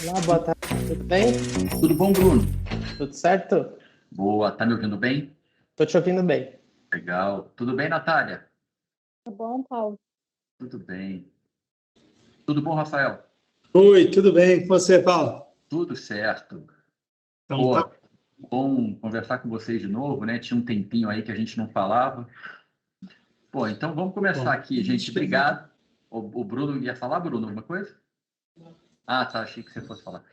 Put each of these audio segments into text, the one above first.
Olá, boa tarde, tudo bem? Tudo bom, Bruno? Tudo certo? Boa, tá me ouvindo bem? Tô te ouvindo bem. Legal. Tudo bem, Natália? Tá bom, Paulo? Tudo bem. Tudo bom, Rafael? Oi, tudo bem com você, Paulo? Tudo certo. Então tá. Pô, bom conversar com vocês de novo, né? Tinha um tempinho aí que a gente não falava. Pô, então vamos começar Bom, aqui, gente. Obrigado. O Bruno ia falar, Bruno, alguma coisa? Ah, tá, achei que você fosse falar.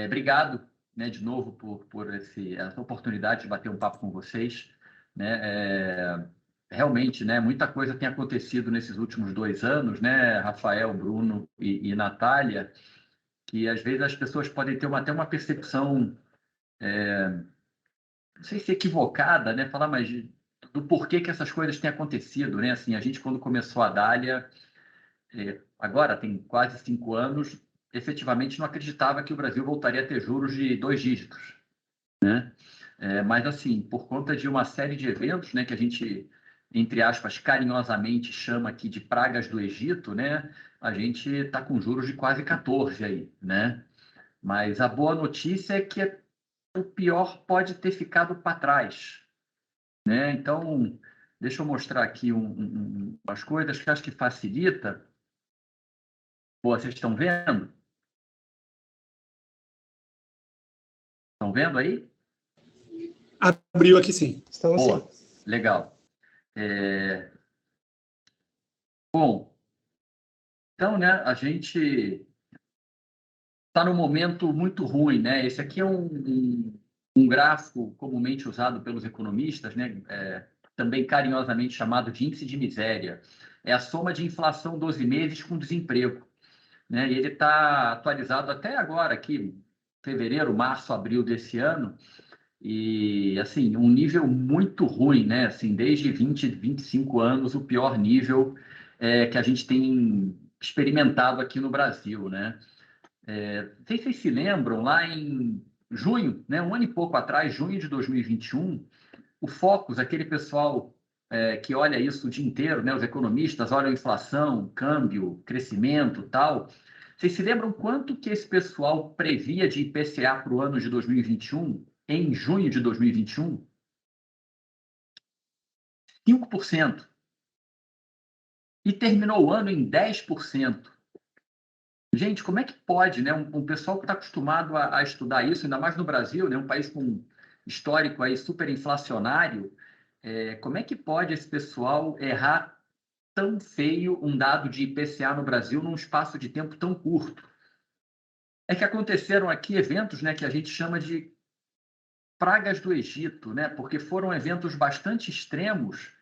Obrigado, né, de novo por essa oportunidade de bater um papo com vocês, né? Realmente, né, muita coisa tem acontecido nesses últimos 2 anos, né, Rafael, Bruno e Natália, que às vezes as pessoas podem ter até uma percepção, não sei se equivocada, né, falar, mas do porquê que essas coisas têm acontecido, né? Assim, a gente quando começou a Dália, agora tem quase 5 anos, efetivamente não acreditava que o Brasil voltaria a ter juros de 2 dígitos, né? Mas, assim, por conta de uma série de eventos, né, que a gente, entre aspas, carinhosamente chama aqui de pragas do Egito, né, a gente está com juros de quase 14 aí, né? Mas a boa notícia é que o pior pode ter ficado para trás, né? Então, deixa eu mostrar aqui umas coisas que acho que facilita. Pô, vocês estão vendo? Estão vendo aí? Abriu aqui sim. Estamos sim. Pô, legal. É, Bom, então, né, a gente está num momento muito ruim, né? Esse aqui é um gráfico comumente usado pelos economistas, né? Também carinhosamente chamado de índice de miséria. É a soma de inflação 12 meses com desemprego, né? E ele está atualizado até agora, aqui, fevereiro, março, abril desse ano, e, assim, um nível muito ruim, né? Assim, desde 20, 25 anos, o pior nível que a gente tem experimentado aqui no Brasil, né? Não sei se vocês se lembram, lá em junho, né, um ano e pouco atrás, junho de 2021, o Focus, aquele pessoal que olha isso o dia inteiro, né, os economistas olham inflação, câmbio, crescimento, tal. Vocês se lembram quanto que esse pessoal previa de IPCA para o ano de 2021, em junho de 2021? 5%. E terminou o ano em 10%. Gente, como é que pode, né? Um pessoal que está acostumado a estudar isso, ainda mais no Brasil, né? Um país com histórico aí super inflacionário, como é que pode esse pessoal errar tão feio um dado de IPCA no Brasil num espaço de tempo tão curto? É que aconteceram aqui eventos, né, que a gente chama de pragas do Egito, né? Porque foram eventos bastante extremos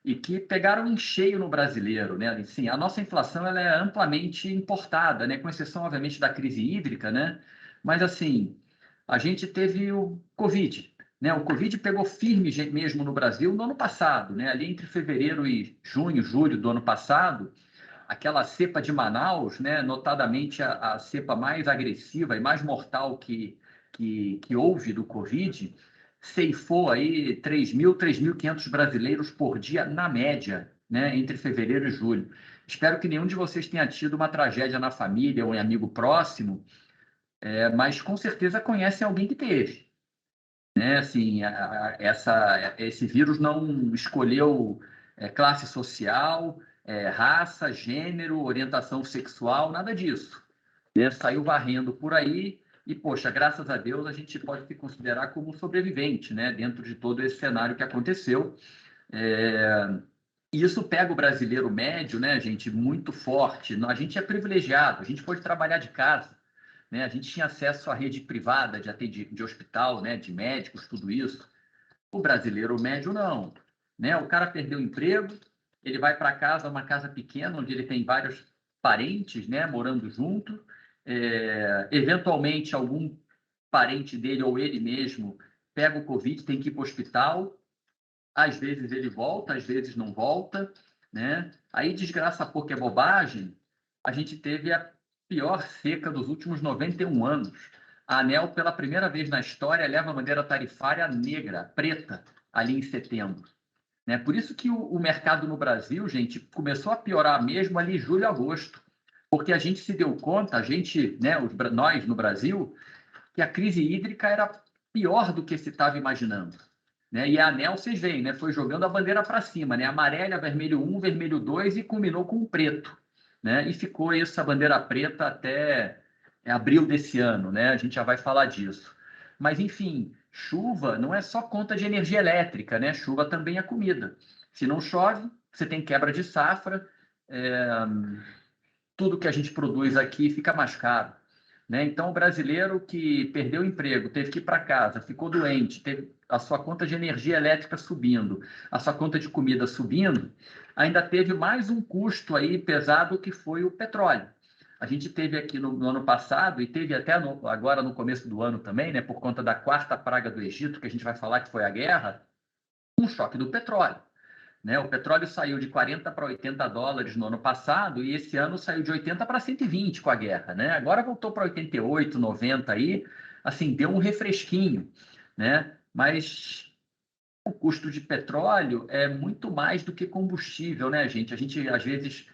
e que pegaram em cheio no brasileiro, né? Assim, a nossa inflação ela é amplamente importada, né? Com exceção, obviamente, da crise hídrica, né? Mas, assim, a gente teve o Covid, né? O Covid pegou firme mesmo no Brasil no ano passado, né? Ali entre fevereiro e junho, julho do ano passado, aquela cepa de Manaus, né? Notadamente a cepa mais agressiva e mais mortal que houve do Covid, ceifou aí 3.500 brasileiros por dia, na média, né, entre fevereiro e julho. Espero que nenhum de vocês tenha tido uma tragédia na família ou em amigo próximo, mas com certeza conhecem alguém que teve. Né? Assim, esse vírus não escolheu classe social, raça, gênero, orientação sexual, nada disso. Né? Saiu varrendo por aí e, poxa, graças a Deus a gente pode se considerar como sobrevivente, né? Dentro de todo esse cenário que aconteceu. E isso pega o brasileiro médio, né, gente, muito forte. A gente é privilegiado, a gente pode trabalhar de casa, né? A gente tinha acesso à rede privada de hospital, né, de médicos, tudo isso. O brasileiro médio não, né? O cara perdeu o emprego, ele vai para casa, uma casa pequena, onde ele tem vários parentes, né, morando junto. Eventualmente, algum parente dele ou ele mesmo pega o Covid, tem que ir para o hospital. Às vezes ele volta, às vezes não volta, né? Aí, desgraça pouco é bobagem, a gente teve a pior seca dos últimos 91 anos. A ANEEL, pela primeira vez na história, leva a bandeira tarifária negra, preta, ali em setembro. Né? Por isso que o mercado no Brasil, gente, começou a piorar mesmo ali em julho e agosto. porque a gente se deu conta, né, nós no Brasil, que a crise hídrica era pior do que se estava imaginando. Né? E a ANEEL, vocês veem, né, foi jogando a bandeira para cima, né? Amarelo, vermelho 1, vermelho 2 e culminou com o preto. Né? E ficou essa bandeira preta até abril desse ano, né? A gente já vai falar disso. Mas, enfim, chuva não é só conta de energia elétrica, né? Chuva também é comida. Se não chove, você tem quebra de safra, tudo que a gente produz aqui fica mais caro. Né? Então, o brasileiro que perdeu o emprego, teve que ir para casa, ficou doente, teve a sua conta de energia elétrica subindo, a sua conta de comida subindo, ainda teve mais um custo aí pesado que foi o petróleo. A gente teve aqui no ano passado, e teve até agora no começo do ano também, né, por conta da quarta praga do Egito, que a gente vai falar que foi a guerra, um choque do petróleo. Né? O petróleo saiu de 40 para 80 dólares no ano passado e esse ano saiu de 80 para 120 com a guerra. Né? Agora voltou para 88, 90 aí, assim, deu um refresquinho. Né? Mas o custo de petróleo é muito mais do que combustível, né, gente? A gente, às vezes,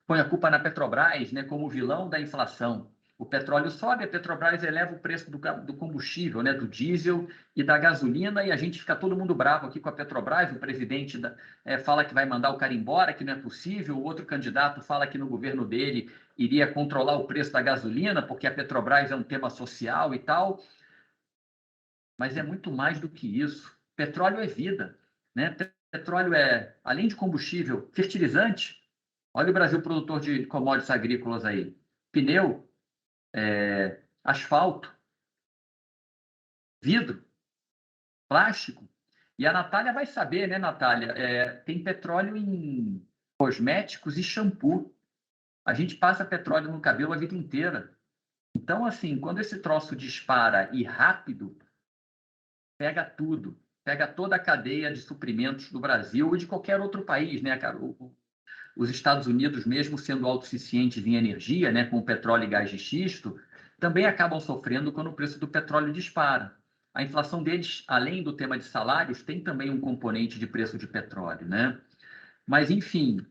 põe a culpa na Petrobras, né, como vilão da inflação. O petróleo sobe, a Petrobras eleva o preço do combustível, né, do diesel e da gasolina, e a gente fica todo mundo bravo aqui com a Petrobras. O presidente fala que vai mandar o cara embora, que não é possível. O outro candidato fala que no governo dele iria controlar o preço da gasolina, porque a Petrobras é um tema social e tal. Mas é muito mais do que isso. Petróleo é vida, né? Petróleo é, além de combustível, fertilizante. Olha o Brasil produtor de commodities agrícolas aí. Pneu, asfalto, vidro, plástico. E a Natália vai saber, né, Natália? Tem petróleo em cosméticos e shampoo. A gente passa petróleo no cabelo a vida inteira. Então, assim, quando esse troço dispara e rápido, pega tudo. Pega toda a cadeia de suprimentos do Brasil ou de qualquer outro país, né, cara? Os Estados Unidos, mesmo sendo autossuficientes em energia, né, com petróleo e gás de xisto, também acabam sofrendo quando o preço do petróleo dispara. A inflação deles, além do tema de salários, tem também um componente de preço de petróleo, né? Mas, enfim,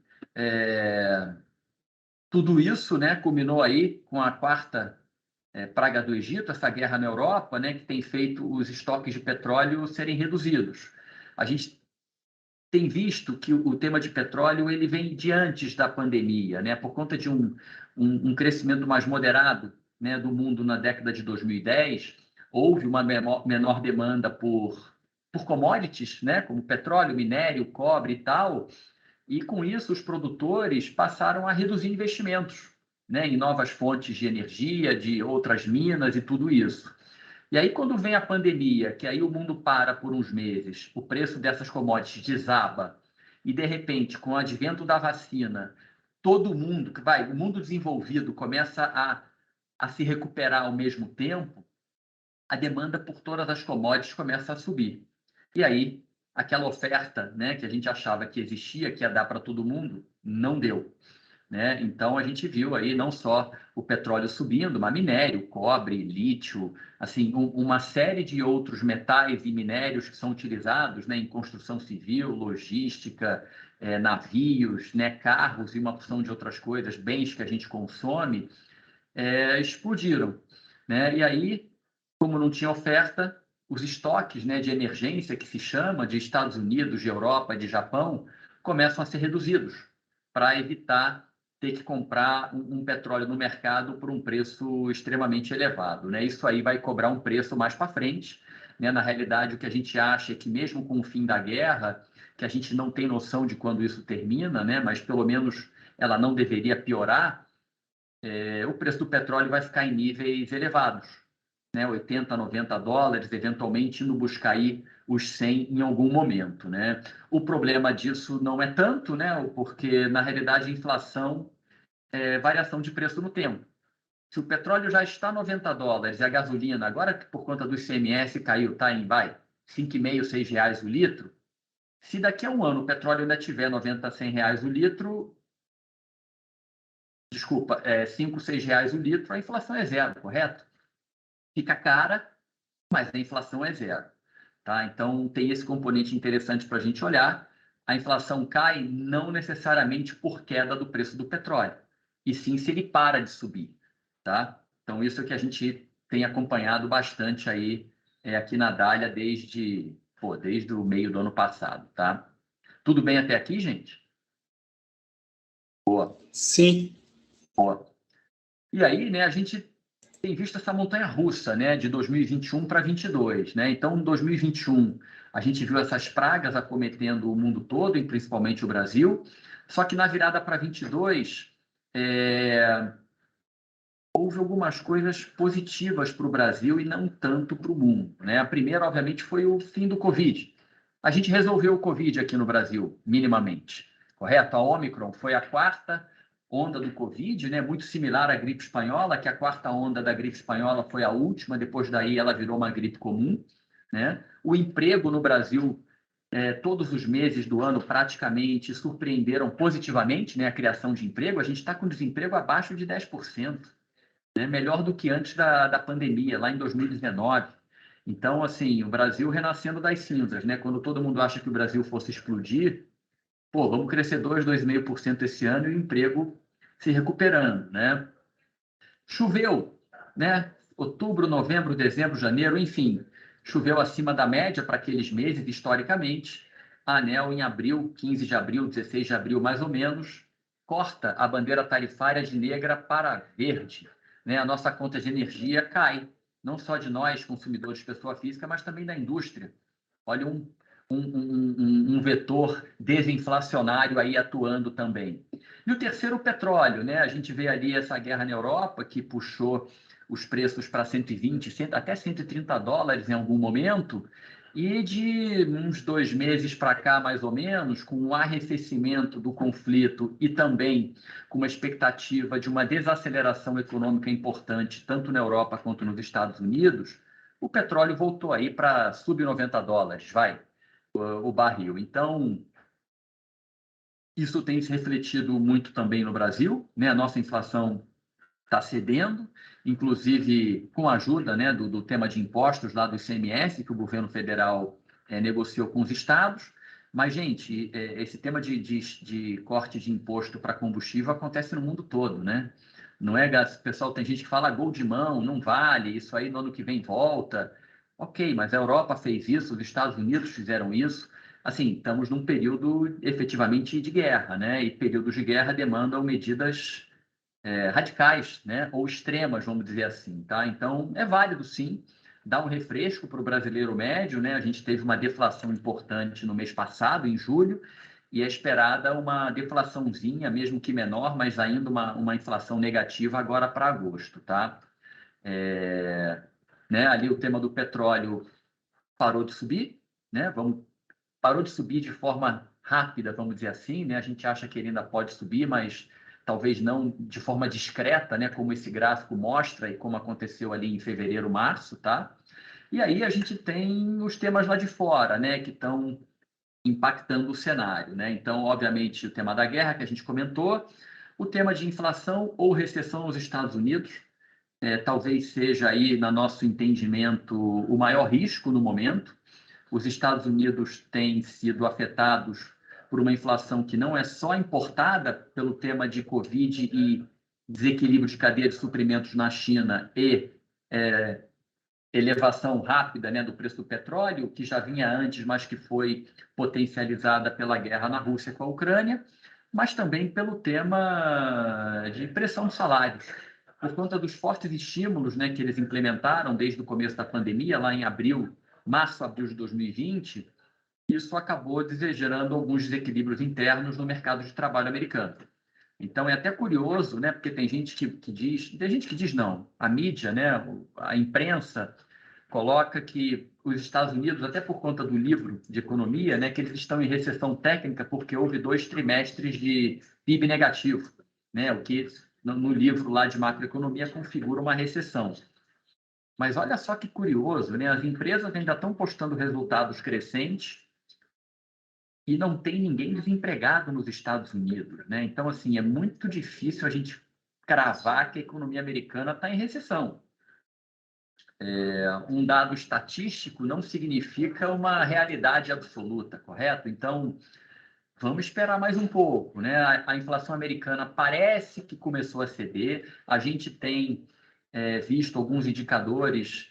tudo isso, né, culminou aí com a quarta praga do Egito, essa guerra na Europa, né, que tem feito os estoques de petróleo serem reduzidos. A gente tem visto que o tema de petróleo ele vem de antes da pandemia, né? Por conta de um crescimento mais moderado, né, do mundo na década de 2010, houve uma menor demanda por commodities, né, como petróleo, minério, cobre e tal, e com isso os produtores passaram a reduzir investimentos, né, em novas fontes de energia, de outras minas e tudo isso. E aí, quando vem a pandemia, que aí o mundo para por uns meses, o preço dessas commodities desaba, e de repente, com o advento da vacina, todo mundo, o mundo desenvolvido começa a se recuperar ao mesmo tempo, a demanda por todas as commodities começa a subir. E aí, aquela oferta, né, que a gente achava que existia, que ia dar para todo mundo, não deu. Né? Então, a gente viu aí não só o petróleo subindo, mas minério, cobre, lítio, assim, uma série de outros metais e minérios que são utilizados, né, em construção civil, logística, navios, né, carros e uma porção de outras coisas, bens que a gente consome, explodiram. Né? E aí, como não tinha oferta, os estoques, né, de emergência, que se chama, de Estados Unidos, de Europa, de Japão, começam a ser reduzidos para evitar ter que comprar um petróleo no mercado por um preço extremamente elevado. Né? Isso aí vai cobrar um preço mais para frente. Né? Na realidade, o que a gente acha é que mesmo com o fim da guerra, que a gente não tem noção de quando isso termina, né? Mas pelo menos ela não deveria piorar, o preço do petróleo vai ficar em níveis elevados, né? 80, 90 dólares, eventualmente indo buscar aí os 100 em algum momento, né? O problema disso não é tanto, né? Porque, na realidade, a inflação é variação de preço no tempo. Se o petróleo já está 90 dólares e a gasolina, agora que por conta do ICMS caiu, está em 5,5, 6 reais o litro, se daqui a um ano o petróleo ainda tiver 90, 100 reais o litro, 5, 6 reais o litro, a inflação é zero, correto? Fica cara, mas a inflação é zero. Tá? Então, tem esse componente interessante para a gente olhar. A inflação cai não necessariamente por queda do preço do petróleo. e sim se ele para de subir, tá? Então, isso é que a gente tem acompanhado bastante aí aqui na Dália desde o meio do ano passado, tá? Tudo bem até aqui, gente? Boa. Sim. Boa. E aí, né, a gente tem visto essa montanha-russa, né, de 2021 para 2022, né? Então, em 2021, a gente viu essas pragas acometendo o mundo todo, e principalmente o Brasil. Só que na virada para 2022, houve algumas coisas positivas para o Brasil e não tanto para o mundo, né? A primeira, obviamente, foi o fim do Covid. A gente resolveu o Covid aqui no Brasil, minimamente, correto? A Ômicron foi a quarta onda do Covid, né? Muito similar à gripe espanhola, que a quarta onda da gripe espanhola foi a última, depois daí ela virou uma gripe comum, né? O emprego no Brasil, todos os meses do ano praticamente surpreenderam positivamente, né? A criação de emprego. A gente está com desemprego abaixo de 10%. Né, melhor do que antes da pandemia, lá em 2019. Então, assim, o Brasil renascendo das cinzas, né? Quando todo mundo acha que o Brasil fosse explodir, vamos crescer 2,5% esse ano e o emprego se recuperando, né? Choveu, né? Outubro, novembro, dezembro, janeiro, enfim, choveu acima da média para aqueles meses, historicamente. A ANEEL, em abril, 15 de abril, 16 de abril, mais ou menos, corta a bandeira tarifária de negra para verde. Né? A nossa conta de energia cai, não só de nós, consumidores de pessoa física, mas também da indústria. Olha, um vetor desinflacionário aí atuando também. E o terceiro, o petróleo, né? A gente vê ali essa guerra na Europa que puxou os preços para 120, até 130 dólares em algum momento, e de uns 2 meses para cá, mais ou menos, com o arrefecimento do conflito e também com uma expectativa de uma desaceleração econômica importante, tanto na Europa quanto nos Estados Unidos, o petróleo voltou aí para sub 90 dólares, o barril. Então, isso tem se refletido muito também no Brasil, né? A nossa inflação está cedendo, inclusive com a ajuda, né, do tema de impostos lá do ICMS, que o governo federal negociou com os estados. Mas, gente, esse tema de corte de imposto para combustível acontece no mundo todo, né? Não é, pessoal, tem gente que fala gol de mão, não vale, isso aí no ano que vem volta. Ok, mas a Europa fez isso, os Estados Unidos fizeram isso. Assim, estamos num período efetivamente de guerra, né? E períodos de guerra demandam medidas radicais, né? Ou extremas, vamos dizer assim, tá? Então, é válido, sim, dar um refresco para o brasileiro médio, né? A gente teve uma deflação importante no mês passado, em julho, e é esperada uma deflaçãozinha, mesmo que menor, mas ainda uma inflação negativa agora para agosto, tá? Né? Ali o tema do petróleo parou de subir, né? Parou de subir de forma rápida, vamos dizer assim, né? A gente acha que ele ainda pode subir, mas talvez não de forma discreta, né? Como esse gráfico mostra e como aconteceu ali em fevereiro, março, tá? E aí a gente tem os temas lá de fora, né? Que estão impactando o cenário, né? Então, obviamente, o tema da guerra que a gente comentou, o tema de inflação ou recessão nos Estados Unidos, talvez seja aí, no nosso entendimento, o maior risco no momento. Os Estados Unidos têm sido afetados por uma inflação que não é só importada pelo tema de Covid e desequilíbrio de cadeia de suprimentos na China e elevação rápida, né, do preço do petróleo, que já vinha antes, mas que foi potencializada pela guerra na Rússia com a Ucrânia, mas também pelo tema de pressão de salários. Por conta dos fortes estímulos, né, que eles implementaram desde o começo da pandemia, lá em março, abril de 2020, isso acabou gerando alguns desequilíbrios internos no mercado de trabalho americano. Então, é até curioso, né? Porque tem gente que diz não. A mídia, né? A imprensa coloca que os Estados Unidos, até por conta do livro de economia, né? Que eles estão em recessão técnica porque houve 2 trimestres de PIB negativo, né? O que no livro lá de macroeconomia configura uma recessão. Mas olha só que curioso, né? As empresas ainda estão postando resultados crescentes e não tem ninguém desempregado nos Estados Unidos, né? Então, assim, é muito difícil a gente cravar que a economia americana está em recessão. Um dado estatístico não significa uma realidade absoluta, correto? Então, vamos esperar mais um pouco, né? A inflação americana parece que começou a ceder. A gente tem visto alguns indicadores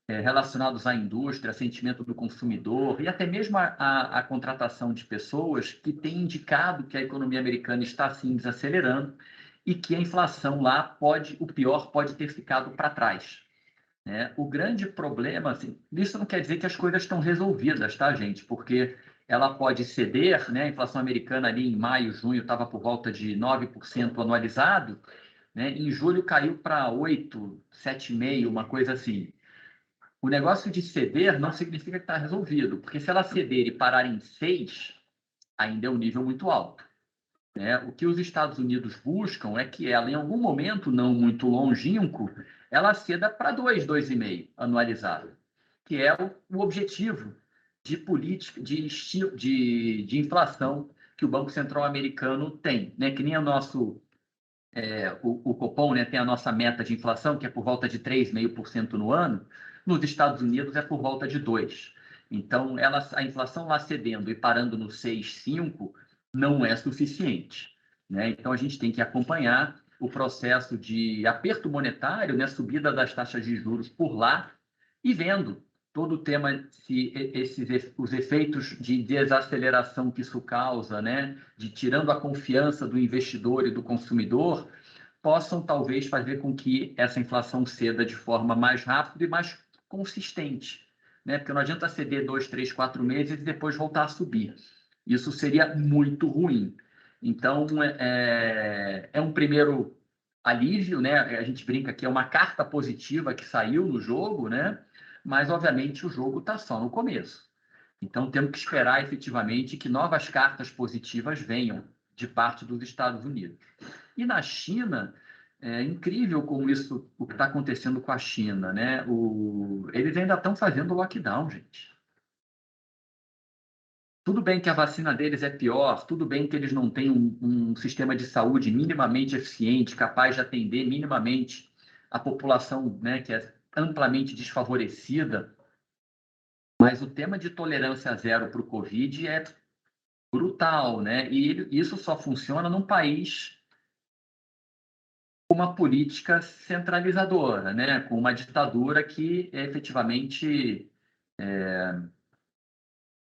relacionados à indústria, sentimento do consumidor e até mesmo a contratação de pessoas que têm indicado que a economia americana está, sim, desacelerando e que a inflação lá o pior pode ter ficado para trás. Né? O grande problema, assim, isso não quer dizer que as coisas estão resolvidas, tá, gente? Porque ela pode ceder, né? A inflação americana ali em maio, junho, estava por volta de 9% anualizado, né? Em julho caiu para 8, 7,5%, uma coisa assim. O negócio de ceder não significa que está resolvido, porque se ela ceder e parar em 6, ainda é um nível muito alto. Né? O que os Estados Unidos buscam é que ela, em algum momento não muito longínquo, ela ceda para 2, 2,5 anualizado, que é o objetivo de política, de inflação que o Banco Central americano tem. Né? Que nem o Copom, né, tem a nossa meta de inflação, que é por volta de 3,5% no ano. Nos Estados Unidos é por volta de 2%. Então, a inflação lá cedendo e parando no 6,5% não é suficiente. Né? Então, a gente tem que acompanhar o processo de aperto monetário, né, subida das taxas de juros por lá, e vendo todo o tema, os efeitos de desaceleração que isso causa, né, de tirando a confiança do investidor e do consumidor, possam talvez fazer com que essa inflação ceda de forma mais rápida e mais consistente. Né? Porque não adianta ceder 2, 3, 4 meses e depois voltar a subir. Isso seria muito ruim. Então, é um primeiro alívio, né? A gente brinca que é uma carta positiva que saiu no jogo, né? Mas, obviamente, o jogo está só no começo. Então, temos que esperar efetivamente que novas cartas positivas venham de parte dos Estados Unidos. E na China, é incrível como o que está acontecendo com a China, né? Eles ainda estão fazendo lockdown, gente. Tudo bem que a vacina deles é pior, tudo bem que eles não têm um sistema de saúde minimamente eficiente, capaz de atender minimamente a população, né, que é amplamente desfavorecida, mas o tema de tolerância zero para o Covid é brutal, né? E isso só funciona num país com uma política centralizadora, né? Com uma ditadura que efetivamente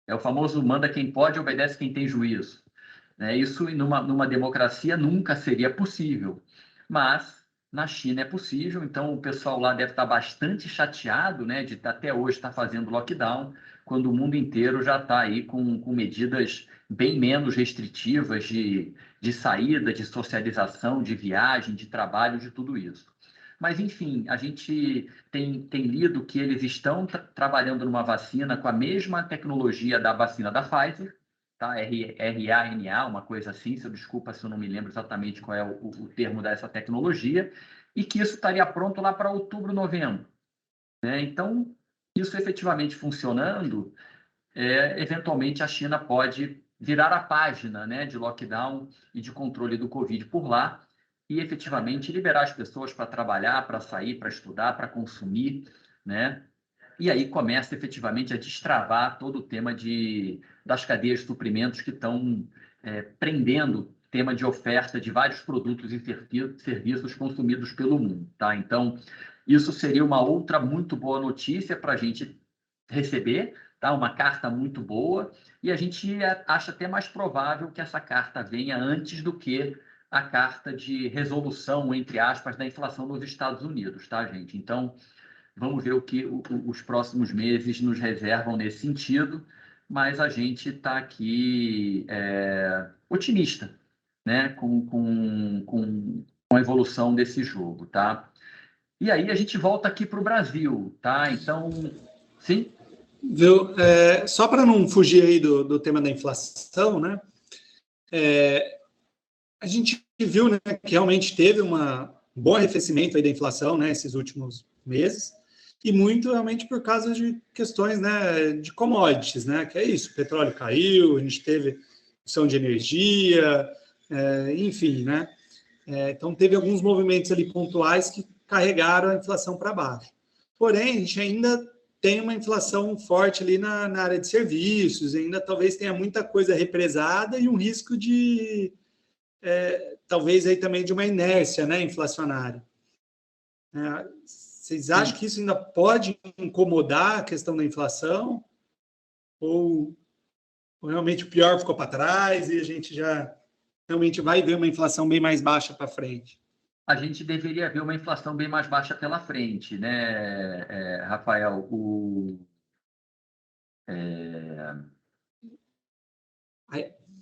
é o famoso manda quem pode, obedece quem tem juízo. Né? Isso numa democracia nunca seria possível, mas na China é possível, então o pessoal lá deve estar bastante chateado, né, de até hoje estar fazendo lockdown, quando o mundo inteiro já está aí com medidas bem menos restritivas de saída, de socialização, de viagem, de trabalho, de tudo isso. Mas, enfim, a gente tem lido que eles estão trabalhando numa vacina com a mesma tecnologia da vacina da Pfizer, tá? RNA, uma coisa assim, desculpa se eu não me lembro exatamente qual é o termo dessa tecnologia, e que isso estaria pronto lá para outubro, novembro. Né? Então, isso efetivamente funcionando, eventualmente a China pode virar a página, né, de lockdown e de controle do Covid por lá, e efetivamente liberar as pessoas para trabalhar, para sair, para estudar, para consumir, né? E aí começa efetivamente a destravar todo o tema das cadeias de suprimentos que estão prendendo o tema de oferta de vários produtos e serviços consumidos pelo mundo. Tá? Então, isso seria uma outra muito boa notícia para a gente receber, tá? Uma carta muito boa, e a gente acha até mais provável que essa carta venha antes do que a carta de resolução, entre aspas, da inflação nos Estados Unidos, tá, gente? Então, vamos ver o que os próximos meses nos reservam nesse sentido, mas a gente está aqui otimista, né, com a evolução desse jogo, tá? E aí a gente volta aqui para o Brasil, tá? Então, sim? Viu? Só para não fugir aí do tema da inflação, né? A gente viu, né, que realmente teve um bom arrefecimento aí da inflação, né, esses últimos meses, e muito realmente por causa de questões, né, de commodities, né, que é isso, o petróleo caiu, a gente teve redução de energia, enfim, né, então teve alguns movimentos ali pontuais que carregaram a inflação para baixo. Porém, a gente ainda tem uma inflação forte ali na área de serviços, ainda talvez tenha muita coisa represada e um risco de, talvez aí também de uma inércia, né, inflacionária. Vocês acham que isso ainda pode incomodar a questão da inflação? Ou realmente o pior ficou para trás e a gente já realmente vai ver uma inflação bem mais baixa para frente? A gente deveria ver uma inflação bem mais baixa pela frente, né, Rafael?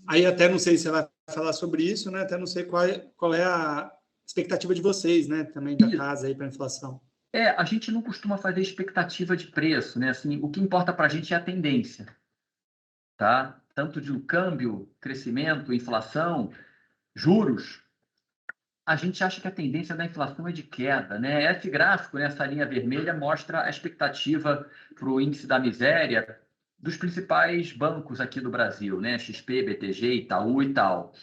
Aí até não sei se você vai falar sobre isso, né? Até não sei qual é a expectativa de vocês, né? Também da casa aí para a inflação. A gente não costuma fazer expectativa de preço, né? Assim, o que importa para a gente é a tendência, tá? Tanto de câmbio, crescimento, inflação, juros. A gente acha que a tendência da inflação é de queda, né? Esse gráfico, né, essa linha vermelha, mostra a expectativa para o índice da miséria dos principais bancos aqui do Brasil, né? XP, BTG, Itaú e tal.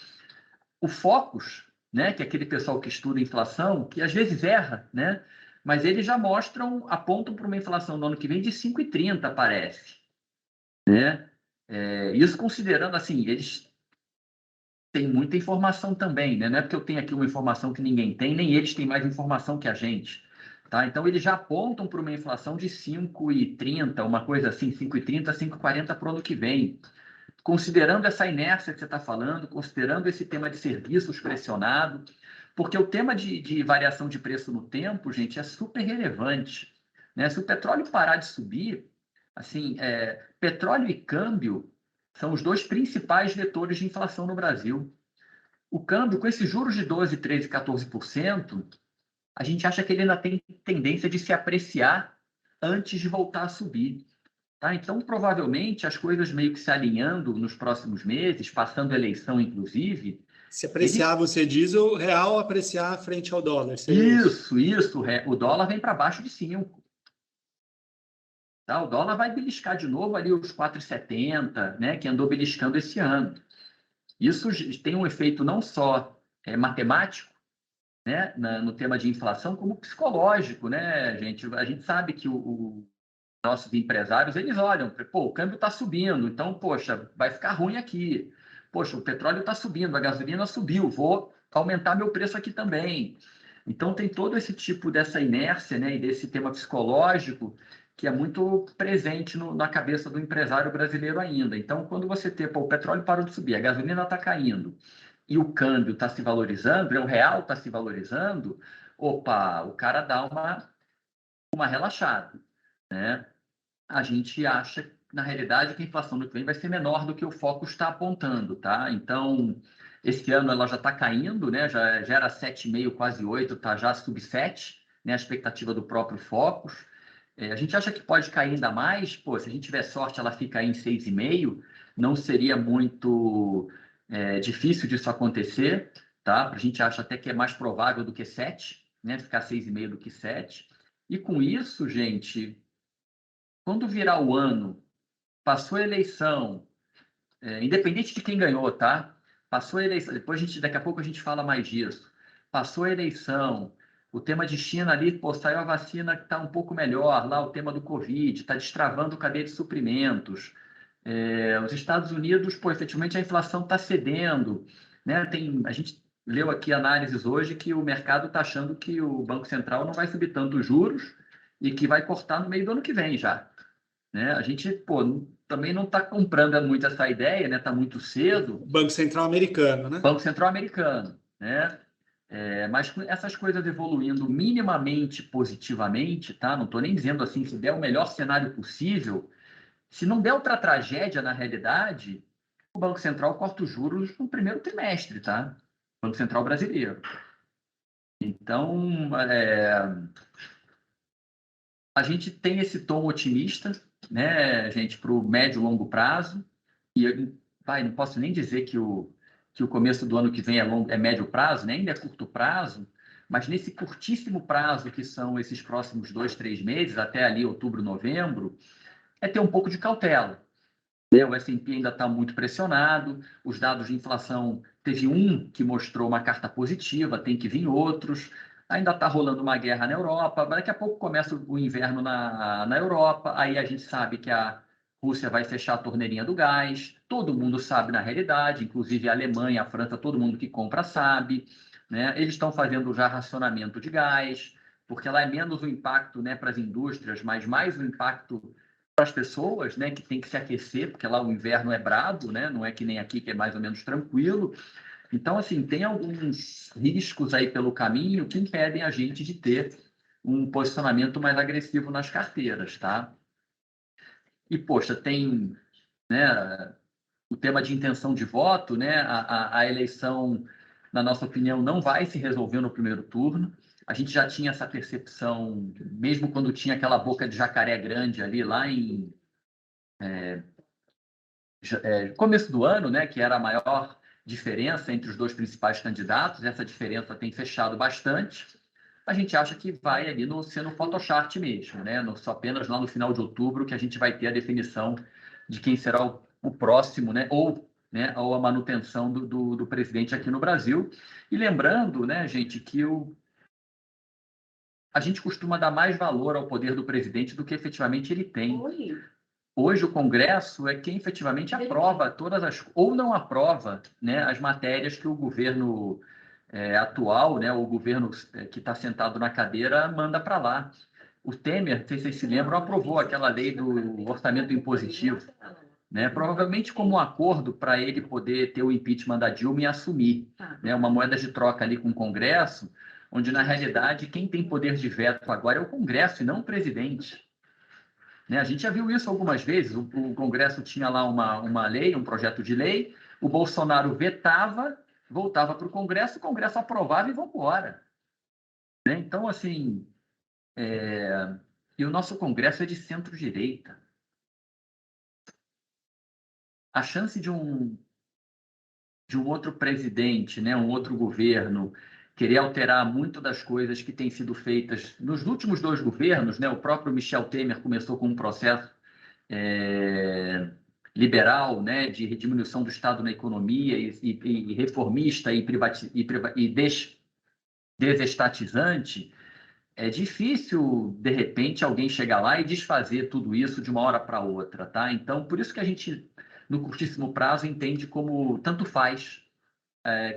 O Focus, né, que é aquele pessoal que estuda inflação, que às vezes erra, né? Mas eles já apontam para uma inflação no ano que vem de 5,30, parece, né? Isso considerando, assim, eles têm muita informação também, né? Não é porque eu tenho aqui uma informação que ninguém tem, nem eles têm mais informação que a gente, tá? Então, eles já apontam para uma inflação de 5,30, uma coisa assim, 5,30, 5,40 para o ano que vem. Considerando essa inércia que você está falando, considerando esse tema de serviços pressionado, porque o tema de variação de preço no tempo, gente, é super relevante, né? Se o petróleo parar de subir, assim, petróleo e câmbio são os dois principais vetores de inflação no Brasil. O câmbio, com esses juros de 12%, 13%, 14%, a gente acha que ele ainda tem tendência de se apreciar antes de voltar a subir. Tá? Então, provavelmente, as coisas meio que se alinhando nos próximos meses, passando a eleição, inclusive... Se apreciar, você diz, o real apreciar frente ao dólar. Isso. O dólar vem para baixo de 5. Tá? O dólar vai beliscar de novo ali os 4,70, né, que andou beliscando esse ano. Isso tem um efeito não só matemático, né, no tema de inflação, como psicológico, né, gente? A gente sabe que nossos empresários, eles olham, pô, o câmbio está subindo, então, poxa, vai ficar ruim aqui. Poxa, o petróleo está subindo, a gasolina subiu, vou aumentar meu preço aqui também. Então, tem todo esse tipo dessa inércia, né, e desse tema psicológico que é muito presente na cabeça do empresário brasileiro ainda. Então, quando você tem, pô, o petróleo parou de subir, a gasolina está caindo e o câmbio está se valorizando, o real está se valorizando, opa, o cara dá uma relaxada, né? A gente acha, na realidade, que a inflação do que vem vai ser menor do que o Focus está apontando, tá? Então, esse ano ela já está caindo, né? Já era 7,5, quase 8, está já sub 7, né? A expectativa do próprio Focus. A gente acha que pode cair ainda mais, pô, se a gente tiver sorte, ela fica aí em 6,5, não seria muito difícil disso acontecer, tá? A gente acha até que é mais provável do que 7, né? Ficar 6,5 do que 7. E com isso, gente, quando virar o ano, passou a eleição, independente de quem ganhou, tá? Passou a eleição, daqui a pouco a gente fala mais disso. Passou a eleição, o tema de China ali, pô, saiu a vacina que está um pouco melhor, lá o tema do Covid, está destravando cadeia de suprimentos. Os Estados Unidos, pô, efetivamente a inflação está cedendo, né? A gente leu aqui análises hoje que o mercado está achando que o Banco Central não vai subir tanto os juros e que vai cortar no meio do ano que vem já, né? A gente, pô, também não está comprando muito essa ideia, né? Está muito cedo. Banco Central americano, né? Banco Central americano, né? Mas com essas coisas evoluindo minimamente positivamente, tá? Não estou nem dizendo assim, se der o melhor cenário possível, se não der outra tragédia na realidade, o Banco Central corta os juros no primeiro trimestre, tá? Banco Central brasileiro. Então, a gente tem esse tom otimista, né, gente, para o médio e longo prazo. E não posso nem dizer que o começo do ano que vem é médio prazo, né? Ainda é curto prazo, mas nesse curtíssimo prazo que são esses próximos 2, 3 meses, até ali outubro, novembro, é ter um pouco de cautela. O S&P ainda está muito pressionado, os dados de inflação, teve um que mostrou uma carta positiva, tem que vir outros. Ainda está rolando uma guerra na Europa, daqui a pouco começa o inverno na Europa, aí a gente sabe que a Rússia vai fechar a torneirinha do gás, todo mundo sabe na realidade, inclusive a Alemanha, a França, todo mundo que compra sabe, né? Eles estão fazendo já racionamento de gás, porque lá é menos o impacto, né, para as indústrias, mas mais o impacto para as pessoas, né, que tem que se aquecer, porque lá o inverno é brabo, né? Não é que nem aqui, que é mais ou menos tranquilo. Então, assim, tem alguns riscos aí pelo caminho que impedem a gente de ter um posicionamento mais agressivo nas carteiras, tá? E, poxa, tem, né, o tema de intenção de voto, né? A eleição, na nossa opinião, não vai se resolver no primeiro turno. A gente já tinha essa percepção, mesmo quando tinha aquela boca de jacaré grande ali, lá em começo do ano, né, que era a maior diferença entre os dois principais candidatos. Essa diferença tem fechado bastante. A gente acha que vai ali ser no Photoshop mesmo, né? Só apenas lá no final de outubro que a gente vai ter a definição de quem será o próximo, né? Ou a manutenção do presidente aqui no Brasil. E lembrando, né, gente, que a gente costuma dar mais valor ao poder do presidente do que efetivamente ele tem. Hoje, o Congresso é quem efetivamente aprova ou não aprova, né, as matérias que o governo atual, né, o governo que está sentado na cadeira, manda para lá. O Temer, não sei se vocês se lembram, aprovou aquela lei do orçamento impositivo, né, provavelmente como um acordo para ele poder ter o impeachment da Dilma e assumir, né, uma moeda de troca ali com o Congresso, onde, na realidade, quem tem poder de veto agora é o Congresso e não o presidente. Né? A gente já viu isso algumas vezes. O Congresso tinha lá uma lei, um projeto de lei, o Bolsonaro vetava, voltava para o Congresso aprovava e vamos embora. Né? Então, assim, e o nosso Congresso é de centro-direita. A chance de um outro presidente, né, um outro governo, querer alterar muito das coisas que têm sido feitas nos últimos dois governos, né? O próprio Michel Temer começou com um processo liberal, né, de diminuição do Estado na economia e reformista e desestatizante. É difícil, de repente, alguém chegar lá e desfazer tudo isso de uma hora para outra, tá? Então, por isso que a gente, no curtíssimo prazo, entende como tanto faz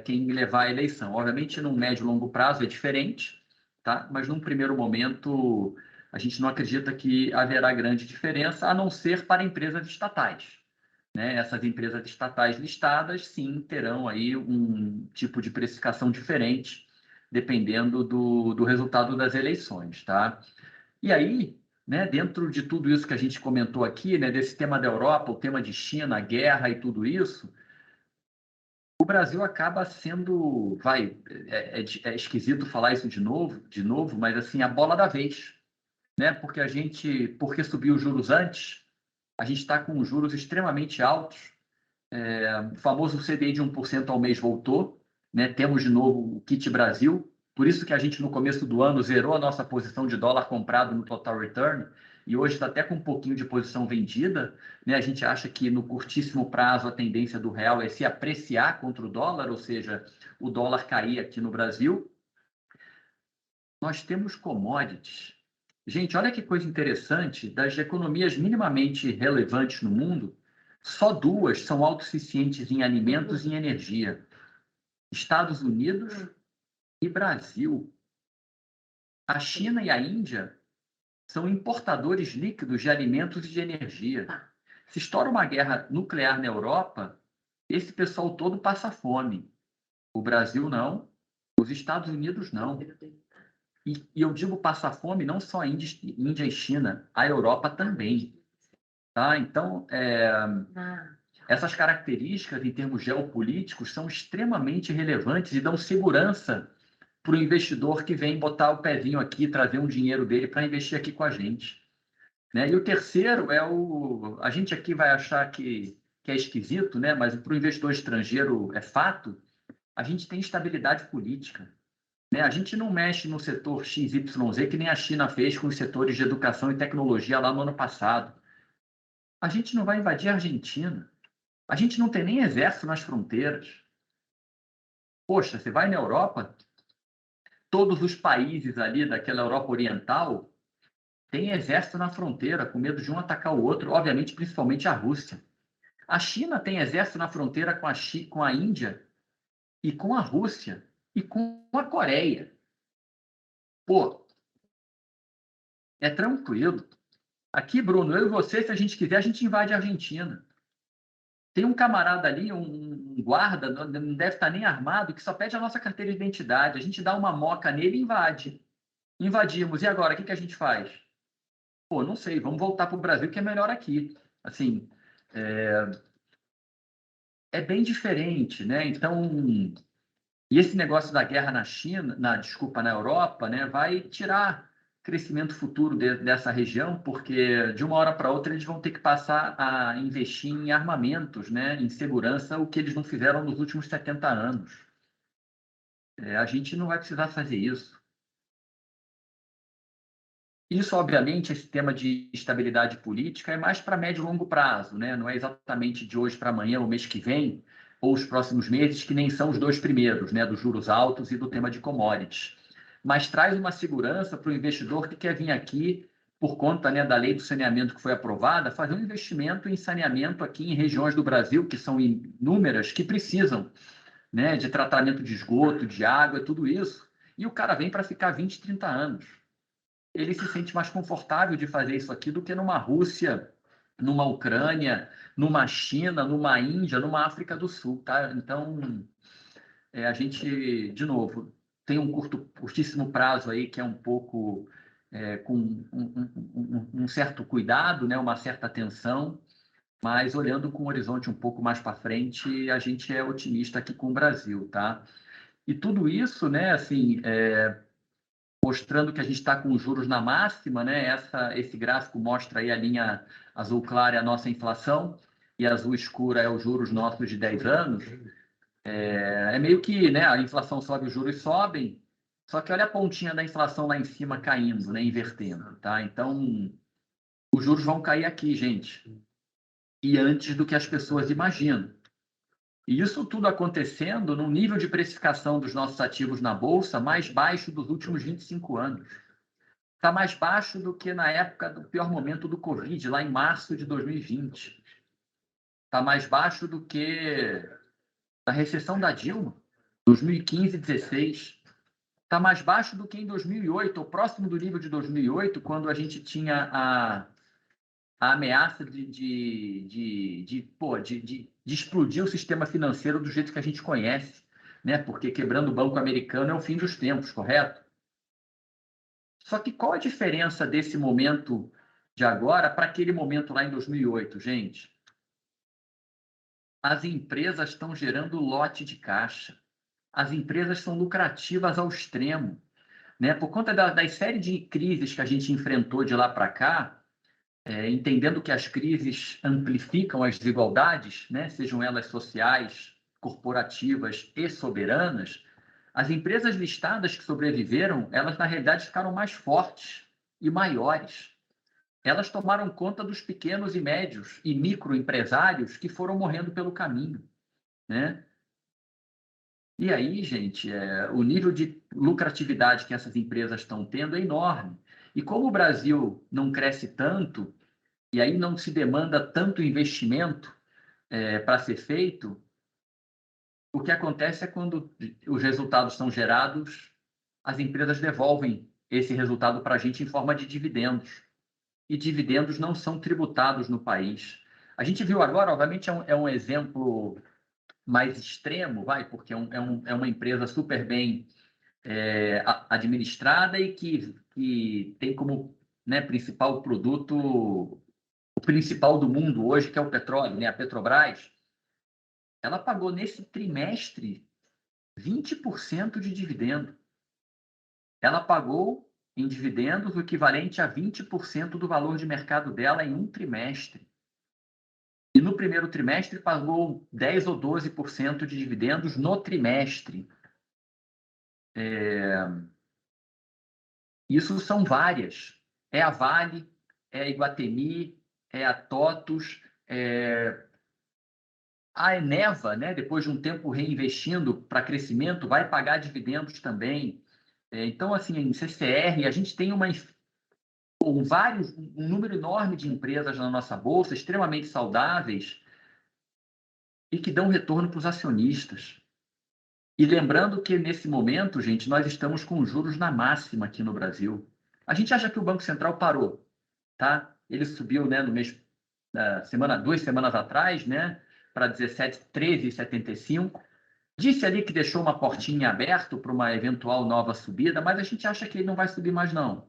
quem levar à eleição. Obviamente, no médio e longo prazo é diferente, tá? Mas num primeiro momento, a gente não acredita que haverá grande diferença, a não ser para empresas estatais. Né? Essas empresas estatais listadas, sim, terão aí um tipo de precificação diferente, dependendo do resultado das eleições, tá? E aí, né, dentro de tudo isso que a gente comentou aqui, né, desse tema da Europa, o tema de China, a guerra e tudo isso, o Brasil acaba sendo, é esquisito falar isso de novo, mas assim, a bola da vez, né? Porque subiu os juros antes, a gente está com juros extremamente altos, o famoso CDI de 1% ao mês voltou, né? Temos de novo o kit Brasil, por isso que a gente no começo do ano zerou a nossa posição de dólar comprado no Total Return, e hoje está até com um pouquinho de posição vendida, né? A gente acha que no curtíssimo prazo a tendência do real é se apreciar contra o dólar, ou seja, o dólar cair aqui no Brasil. Nós temos commodities. Gente, olha que coisa interessante, das economias minimamente relevantes no mundo, só duas são autossuficientes em alimentos e em energia: Estados Unidos e Brasil. A China e a Índia são importadores líquidos de alimentos e de energia. Se estoura uma guerra nuclear na Europa, esse pessoal todo passa fome. O Brasil não, os Estados Unidos não. E eu digo passar fome não só a Índia e China, a Europa também. Tá? Então, essas características em termos geopolíticos são extremamente relevantes e dão segurança para o investidor que vem botar o pezinho aqui, trazer um dinheiro dele para investir aqui com a gente. Né? E o terceiro a gente aqui vai achar que é esquisito, né? Mas para o investidor estrangeiro é fato, a gente tem estabilidade política. Né? A gente não mexe no setor XYZ que nem a China fez com os setores de educação e tecnologia lá no ano passado. A gente não vai invadir a Argentina. A gente não tem nem exército nas fronteiras. Poxa, você vai na Europa, todos os países ali daquela Europa Oriental têm exército na fronteira, com medo de um atacar o outro, obviamente, principalmente a Rússia. A China tem exército na fronteira com a Índia e com a Rússia e com a Coreia. Pô, é tranquilo. Aqui, Bruno, eu e você, se a gente quiser, a gente invade a Argentina. Tem um camarada ali, um guarda, não deve estar nem armado, que só pede a nossa carteira de identidade. A gente dá uma moca nele e invade. Invadimos. E agora, o que a gente faz? Pô, não sei, vamos voltar para o Brasil, que é melhor aqui. Assim, é bem diferente, né? Então, e esse negócio da guerra na China, na Europa, né, vai tirar crescimento futuro dessa região, porque de uma hora para outra eles vão ter que passar a investir em armamentos, né, em segurança, o que eles não fizeram nos últimos 70 anos. A gente não vai precisar fazer isso. Isso, obviamente, esse tema de estabilidade política é mais para médio e longo prazo, né? Não é exatamente de hoje para amanhã, o mês que vem, ou os próximos meses, que nem são os dois primeiros, né? Dos juros altos e do tema de commodities. Mas traz uma segurança para o investidor que quer vir aqui, por conta, né, da lei do saneamento que foi aprovada, fazer um investimento em saneamento aqui em regiões do Brasil, que são inúmeras, que precisam, né, de tratamento de esgoto, de água, tudo isso. E o cara vem para ficar 20, 30 anos. Ele se sente mais confortável de fazer isso aqui do que numa Rússia, numa Ucrânia, numa China, numa Índia, numa África do Sul, tá? Então, a gente, de novo, tem um curtíssimo prazo aí que é um pouco com um certo cuidado, né? Uma certa atenção, mas olhando com um horizonte um pouco mais para frente, a gente é otimista aqui com o Brasil, tá? E tudo isso, né, assim, mostrando que a gente está com os juros na máxima, né? Esse gráfico mostra aí a linha azul clara é a nossa inflação e azul escura é os juros nossos de 10 anos. É meio que, né, a inflação sobe, os juros sobem, só que olha a pontinha da inflação lá em cima caindo, né, invertendo, tá? Então, os juros vão cair aqui, gente, e antes do que as pessoas imaginam. E isso tudo acontecendo num nível de precificação dos nossos ativos na Bolsa mais baixo dos últimos 25 anos. Está mais baixo do que na época do pior momento do Covid, lá em março de 2020. Está mais baixo do que na recessão da Dilma, 2015 e 2016. Está mais baixo do que em 2008, ou próximo do nível de 2008, quando a gente tinha a ameaça de explodir o sistema financeiro do jeito que a gente conhece, né? Porque quebrando o banco americano é o fim dos tempos, correto? Só que qual a diferença desse momento de agora para aquele momento lá em 2008, gente? As empresas estão gerando lote de caixa. As empresas são lucrativas ao extremo, né? Por conta da série de crises que a gente enfrentou de lá para cá, entendendo que as crises amplificam as desigualdades, né? Sejam elas sociais, corporativas e soberanas, as empresas listadas que sobreviveram, elas na realidade ficaram mais fortes e maiores. Elas tomaram conta dos pequenos e médios e microempresários que foram morrendo pelo caminho, né? E aí, gente, o nível de lucratividade que essas empresas estão tendo é enorme. E como o Brasil não cresce tanto, e aí não se demanda tanto investimento para ser feito, o que acontece é quando os resultados são gerados, as empresas devolvem esse resultado para a gente em forma de dividendos. E dividendos não são tributados no país. A gente viu agora, obviamente, é um exemplo mais extremo, porque é uma empresa super bem administrada e que tem como, né, principal produto, o principal do mundo hoje, que é o petróleo, né, a Petrobras. Ela pagou nesse trimestre 20% de dividendo. Ela pagou em dividendos o equivalente a 20% do valor de mercado dela em um trimestre. E no primeiro trimestre pagou 10 ou 12% de dividendos no trimestre. Isso são várias. É a Vale, é a Iguatemi, é a TOTUS, a Eneva, né, depois de um tempo reinvestindo para crescimento, vai pagar dividendos também. Então, assim, em CCR, a gente tem um número enorme de empresas na nossa bolsa, extremamente saudáveis, e que dão retorno para os acionistas. E lembrando que, nesse momento, gente, nós estamos com juros na máxima aqui no Brasil. A gente acha que o Banco Central parou, tá? Ele subiu, né, no mês, 2 semanas atrás, né, para 13,75. Disse ali que deixou uma portinha aberta para uma eventual nova subida, mas a gente acha que ele não vai subir mais, não.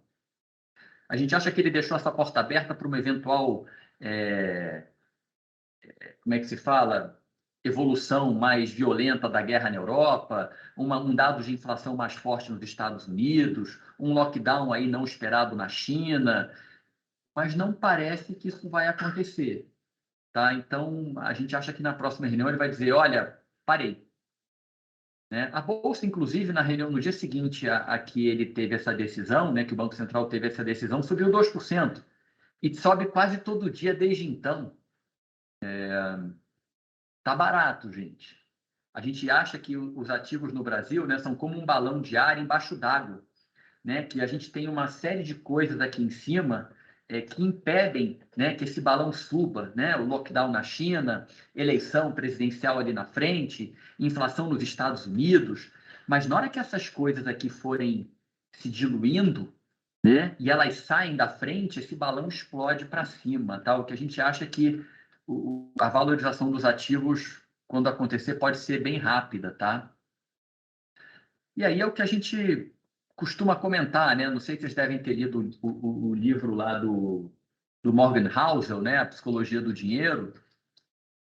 A gente acha que ele deixou essa porta aberta para uma eventual, como é que se fala? Evolução mais violenta da guerra na Europa, um dado de inflação mais forte nos Estados Unidos, um lockdown aí não esperado na China, mas não parece que isso vai acontecer, tá? Então, a gente acha que na próxima reunião ele vai dizer, olha, parei. Né? A Bolsa, inclusive, na reunião no dia seguinte a que ele teve essa decisão, né, que o Banco Central teve essa decisão, subiu 2%. E sobe quase todo dia desde então. Tá barato, gente. A gente acha que os ativos no Brasil, né, são como um balão de ar embaixo d'água, né, que a gente tem uma série de coisas aqui em cima que impedem, né, que esse balão suba, né, o lockdown na China, eleição presidencial ali na frente, inflação nos Estados Unidos, mas na hora que essas coisas aqui forem se diluindo, né, e elas saem da frente, esse balão explode para cima, tá? O que a gente acha que a valorização dos ativos, quando acontecer, pode ser bem rápida, tá? E aí é o que a gente costuma comentar, né? Não sei se vocês devem ter lido o livro lá do Morgan Housel, né? A Psicologia do Dinheiro.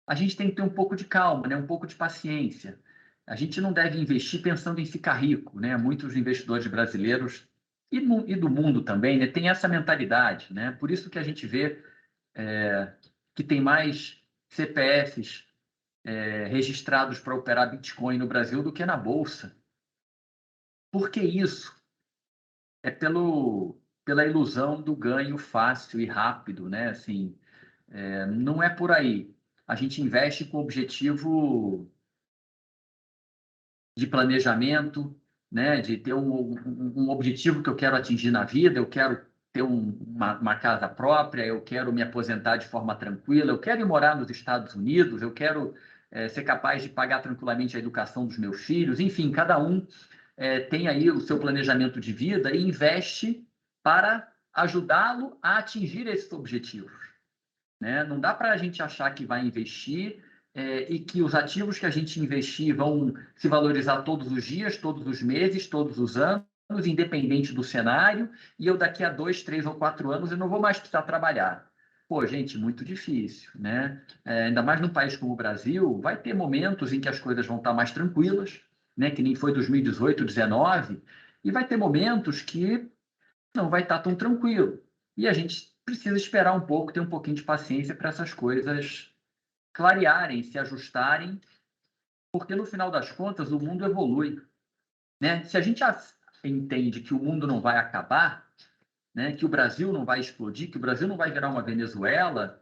A gente tem que ter um pouco de calma, né? Um pouco de paciência. A gente não deve investir pensando em ficar rico, né? Muitos investidores brasileiros e do mundo também, né? Tem essa mentalidade, né? Por isso que a gente vê que tem mais CPFs registrados para operar Bitcoin no Brasil do que na Bolsa. Por que isso? É pela ilusão do ganho fácil e rápido, né? Assim, não é por aí. A gente investe com o objetivo de planejamento, né? De ter um objetivo que eu quero atingir na vida, eu quero ter uma casa própria, eu quero me aposentar de forma tranquila, eu quero ir morar nos Estados Unidos, eu quero ser capaz de pagar tranquilamente a educação dos meus filhos, enfim, cada um tem aí o seu planejamento de vida e investe para ajudá-lo a atingir esses objetivos, né? Não dá para a gente achar que vai investir e que os ativos que a gente investir vão se valorizar todos os dias, todos os meses, todos os anos, independente do cenário, e eu daqui a 2, 3 ou 4 anos eu não vou mais precisar trabalhar. Pô, gente, muito difícil, né? Ainda mais num país como o Brasil, vai ter momentos em que as coisas vão estar mais tranquilas, né? Que nem foi 2018, 2019, e vai ter momentos que não vai estar tão tranquilo. E a gente precisa esperar um pouco, ter um pouquinho de paciência para essas coisas clarearem, se ajustarem, porque no final das contas o mundo evolui, né? Se a gente entende que o mundo não vai acabar, né, que o Brasil não vai explodir, que o Brasil não vai virar uma Venezuela,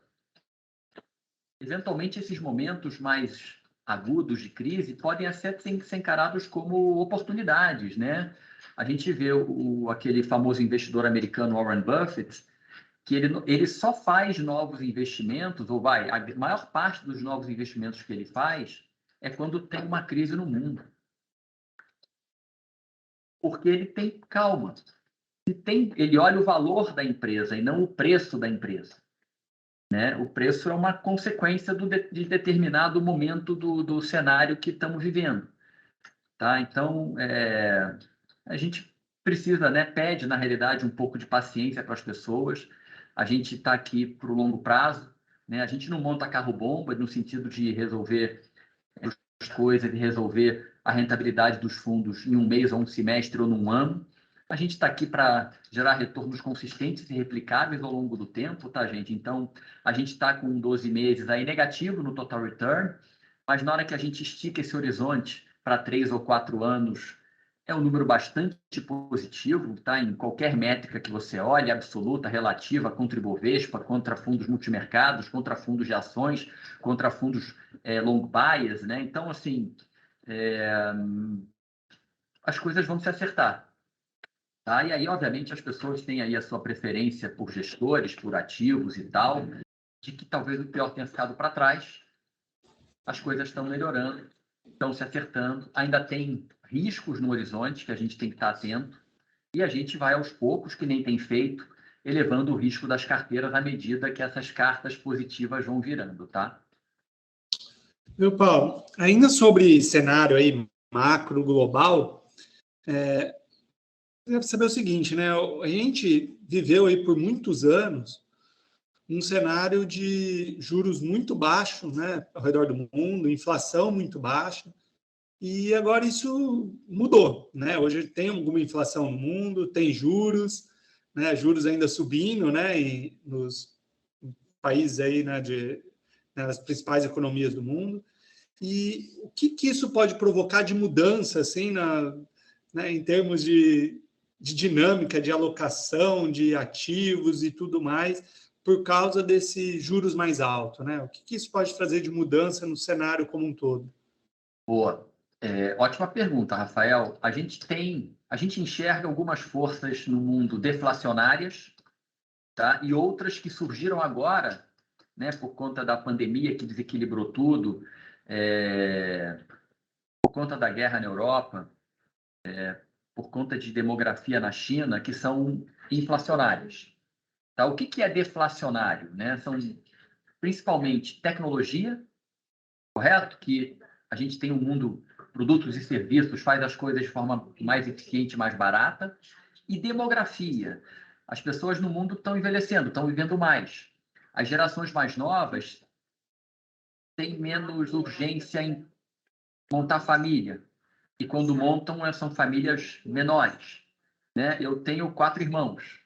eventualmente esses momentos mais agudos de crise podem ser encarados como oportunidades, né? A gente vê aquele famoso investidor americano Warren Buffett, que ele só faz novos investimentos, a maior parte dos novos investimentos que ele faz é quando tem uma crise no mundo. Porque ele tem calma. Ele olha o valor da empresa e não o preço da empresa, né? O preço é uma consequência de determinado momento do cenário que estamos vivendo. Tá? Então, a gente precisa, né, pede, na realidade, um pouco de paciência para as pessoas. A gente está aqui para o longo prazo, né? A gente não monta carro-bomba no sentido de resolver as coisas, de resolver a rentabilidade dos fundos em um mês, ou um semestre, ou num ano. A gente está aqui para gerar retornos consistentes e replicáveis ao longo do tempo, tá, gente? Então, a gente está com 12 meses aí negativo no total return, mas na hora que a gente estica esse horizonte para 3 ou 4 anos, é um número bastante positivo, tá? Em qualquer métrica que você olhe, absoluta, relativa, contra Ibovespa, contra fundos multimercados, contra fundos de ações, contra fundos long bias, né? Então, assim, as coisas vão se acertar, Tá? E aí, obviamente, as pessoas têm aí a sua preferência por gestores, por ativos e tal, de que talvez o pior tenha ficado para trás, as coisas estão melhorando, estão se acertando, ainda tem riscos no horizonte que a gente tem que estar atento, e a gente vai aos poucos, que nem tem feito, elevando o risco das carteiras à medida que essas cartas positivas vão virando, tá? Viu, Paulo? Ainda sobre cenário aí macro, global, deve saber o seguinte, né? A gente viveu aí por muitos anos um cenário de juros muito baixos, né, ao redor do mundo, inflação muito baixa, e agora isso mudou, né? Hoje tem alguma inflação no mundo, tem juros, né, juros ainda subindo, né, nos países aí, né, nas principais economias do mundo. E o que isso pode provocar de mudança, assim, né, em termos de dinâmica, de alocação de ativos e tudo mais, por causa desses juros mais altos, né? O que isso pode trazer de mudança no cenário como um todo? Boa. Ótima pergunta, Rafael. A gente enxerga algumas forças no mundo deflacionárias, tá? E outras que surgiram agora, né, por conta da pandemia que desequilibrou tudo, por conta da guerra na Europa, por conta de demografia na China, que são inflacionárias. Tá? O que é deflacionário? Né? São principalmente tecnologia, correto? Que a gente tem um mundo, produtos e serviços, faz as coisas de forma mais eficiente, mais barata. E demografia. As pessoas no mundo estão envelhecendo, estão vivendo mais. As gerações mais novas têm menos urgência em montar família. E quando montam, são famílias menores. Né? Eu tenho 4 irmãos.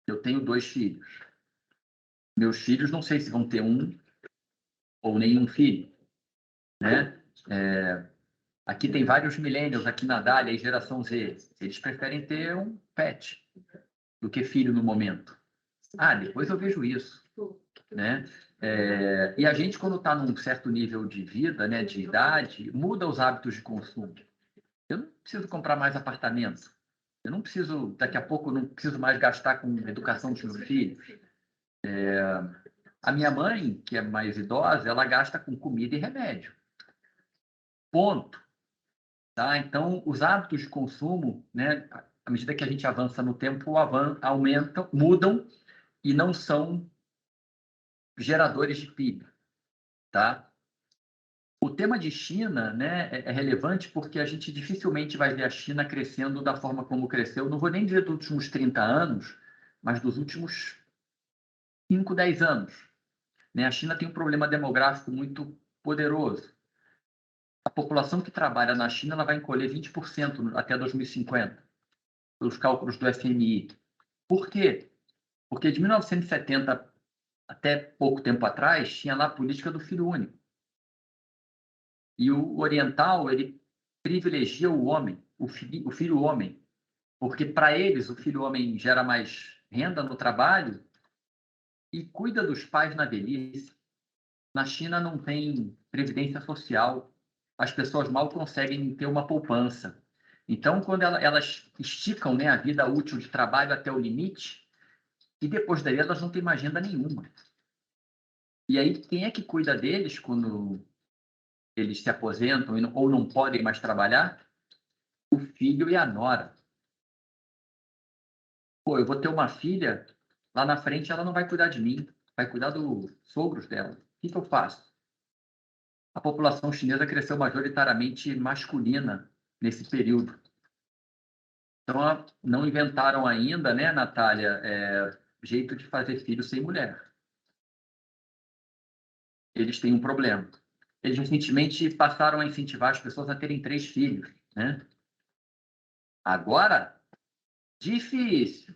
Eu tenho 2 filhos. Meus filhos, não sei se vão ter um ou nenhum filho. Né? Aqui tem vários millennials aqui na Dália e geração Z. Eles preferem ter um pet do que filho no momento. Depois eu vejo isso. Né? E a gente, quando está num certo nível de vida, né, de idade, muda os hábitos de consumo. Eu não preciso comprar mais apartamento. Eu não preciso, daqui a pouco, não preciso mais gastar com educação dos meus filhos. A minha mãe, que é mais idosa, ela gasta com comida e remédio. Ponto. Tá? Então, os hábitos de consumo, né, à medida que a gente avança no tempo, aumentam, mudam e não são geradores de PIB. Tá? O tema de China, né, é relevante porque a gente dificilmente vai ver a China crescendo da forma como cresceu. Não vou nem dizer dos últimos 30 anos, mas dos últimos 5, 10 anos. Né? A China tem um problema demográfico muito poderoso. A população que trabalha na China ela vai encolher 20% até 2050, pelos cálculos do FMI. Por quê? Porque de 1970 até pouco tempo atrás, tinha lá a política do filho único. E o oriental, ele privilegia o homem, o filho homem, porque para eles o filho homem gera mais renda no trabalho e cuida dos pais na velhice. Na China não tem previdência social, as pessoas mal conseguem ter uma poupança. Então, quando elas esticam, né, a vida útil de trabalho até o limite, e depois daí elas não têm mais agenda nenhuma. E aí, quem é que cuida deles quando eles se aposentam ou não podem mais trabalhar? O filho e a nora. Pô, eu vou ter uma filha, lá na frente ela não vai cuidar de mim, vai cuidar dos sogros dela. O que eu faço? A população chinesa cresceu majoritariamente masculina nesse período. Então, não inventaram ainda, né, Natália, jeito de fazer filho sem mulher. Eles têm um problema. Eles recentemente passaram a incentivar as pessoas a terem 3 filhos, né? Agora, difícil,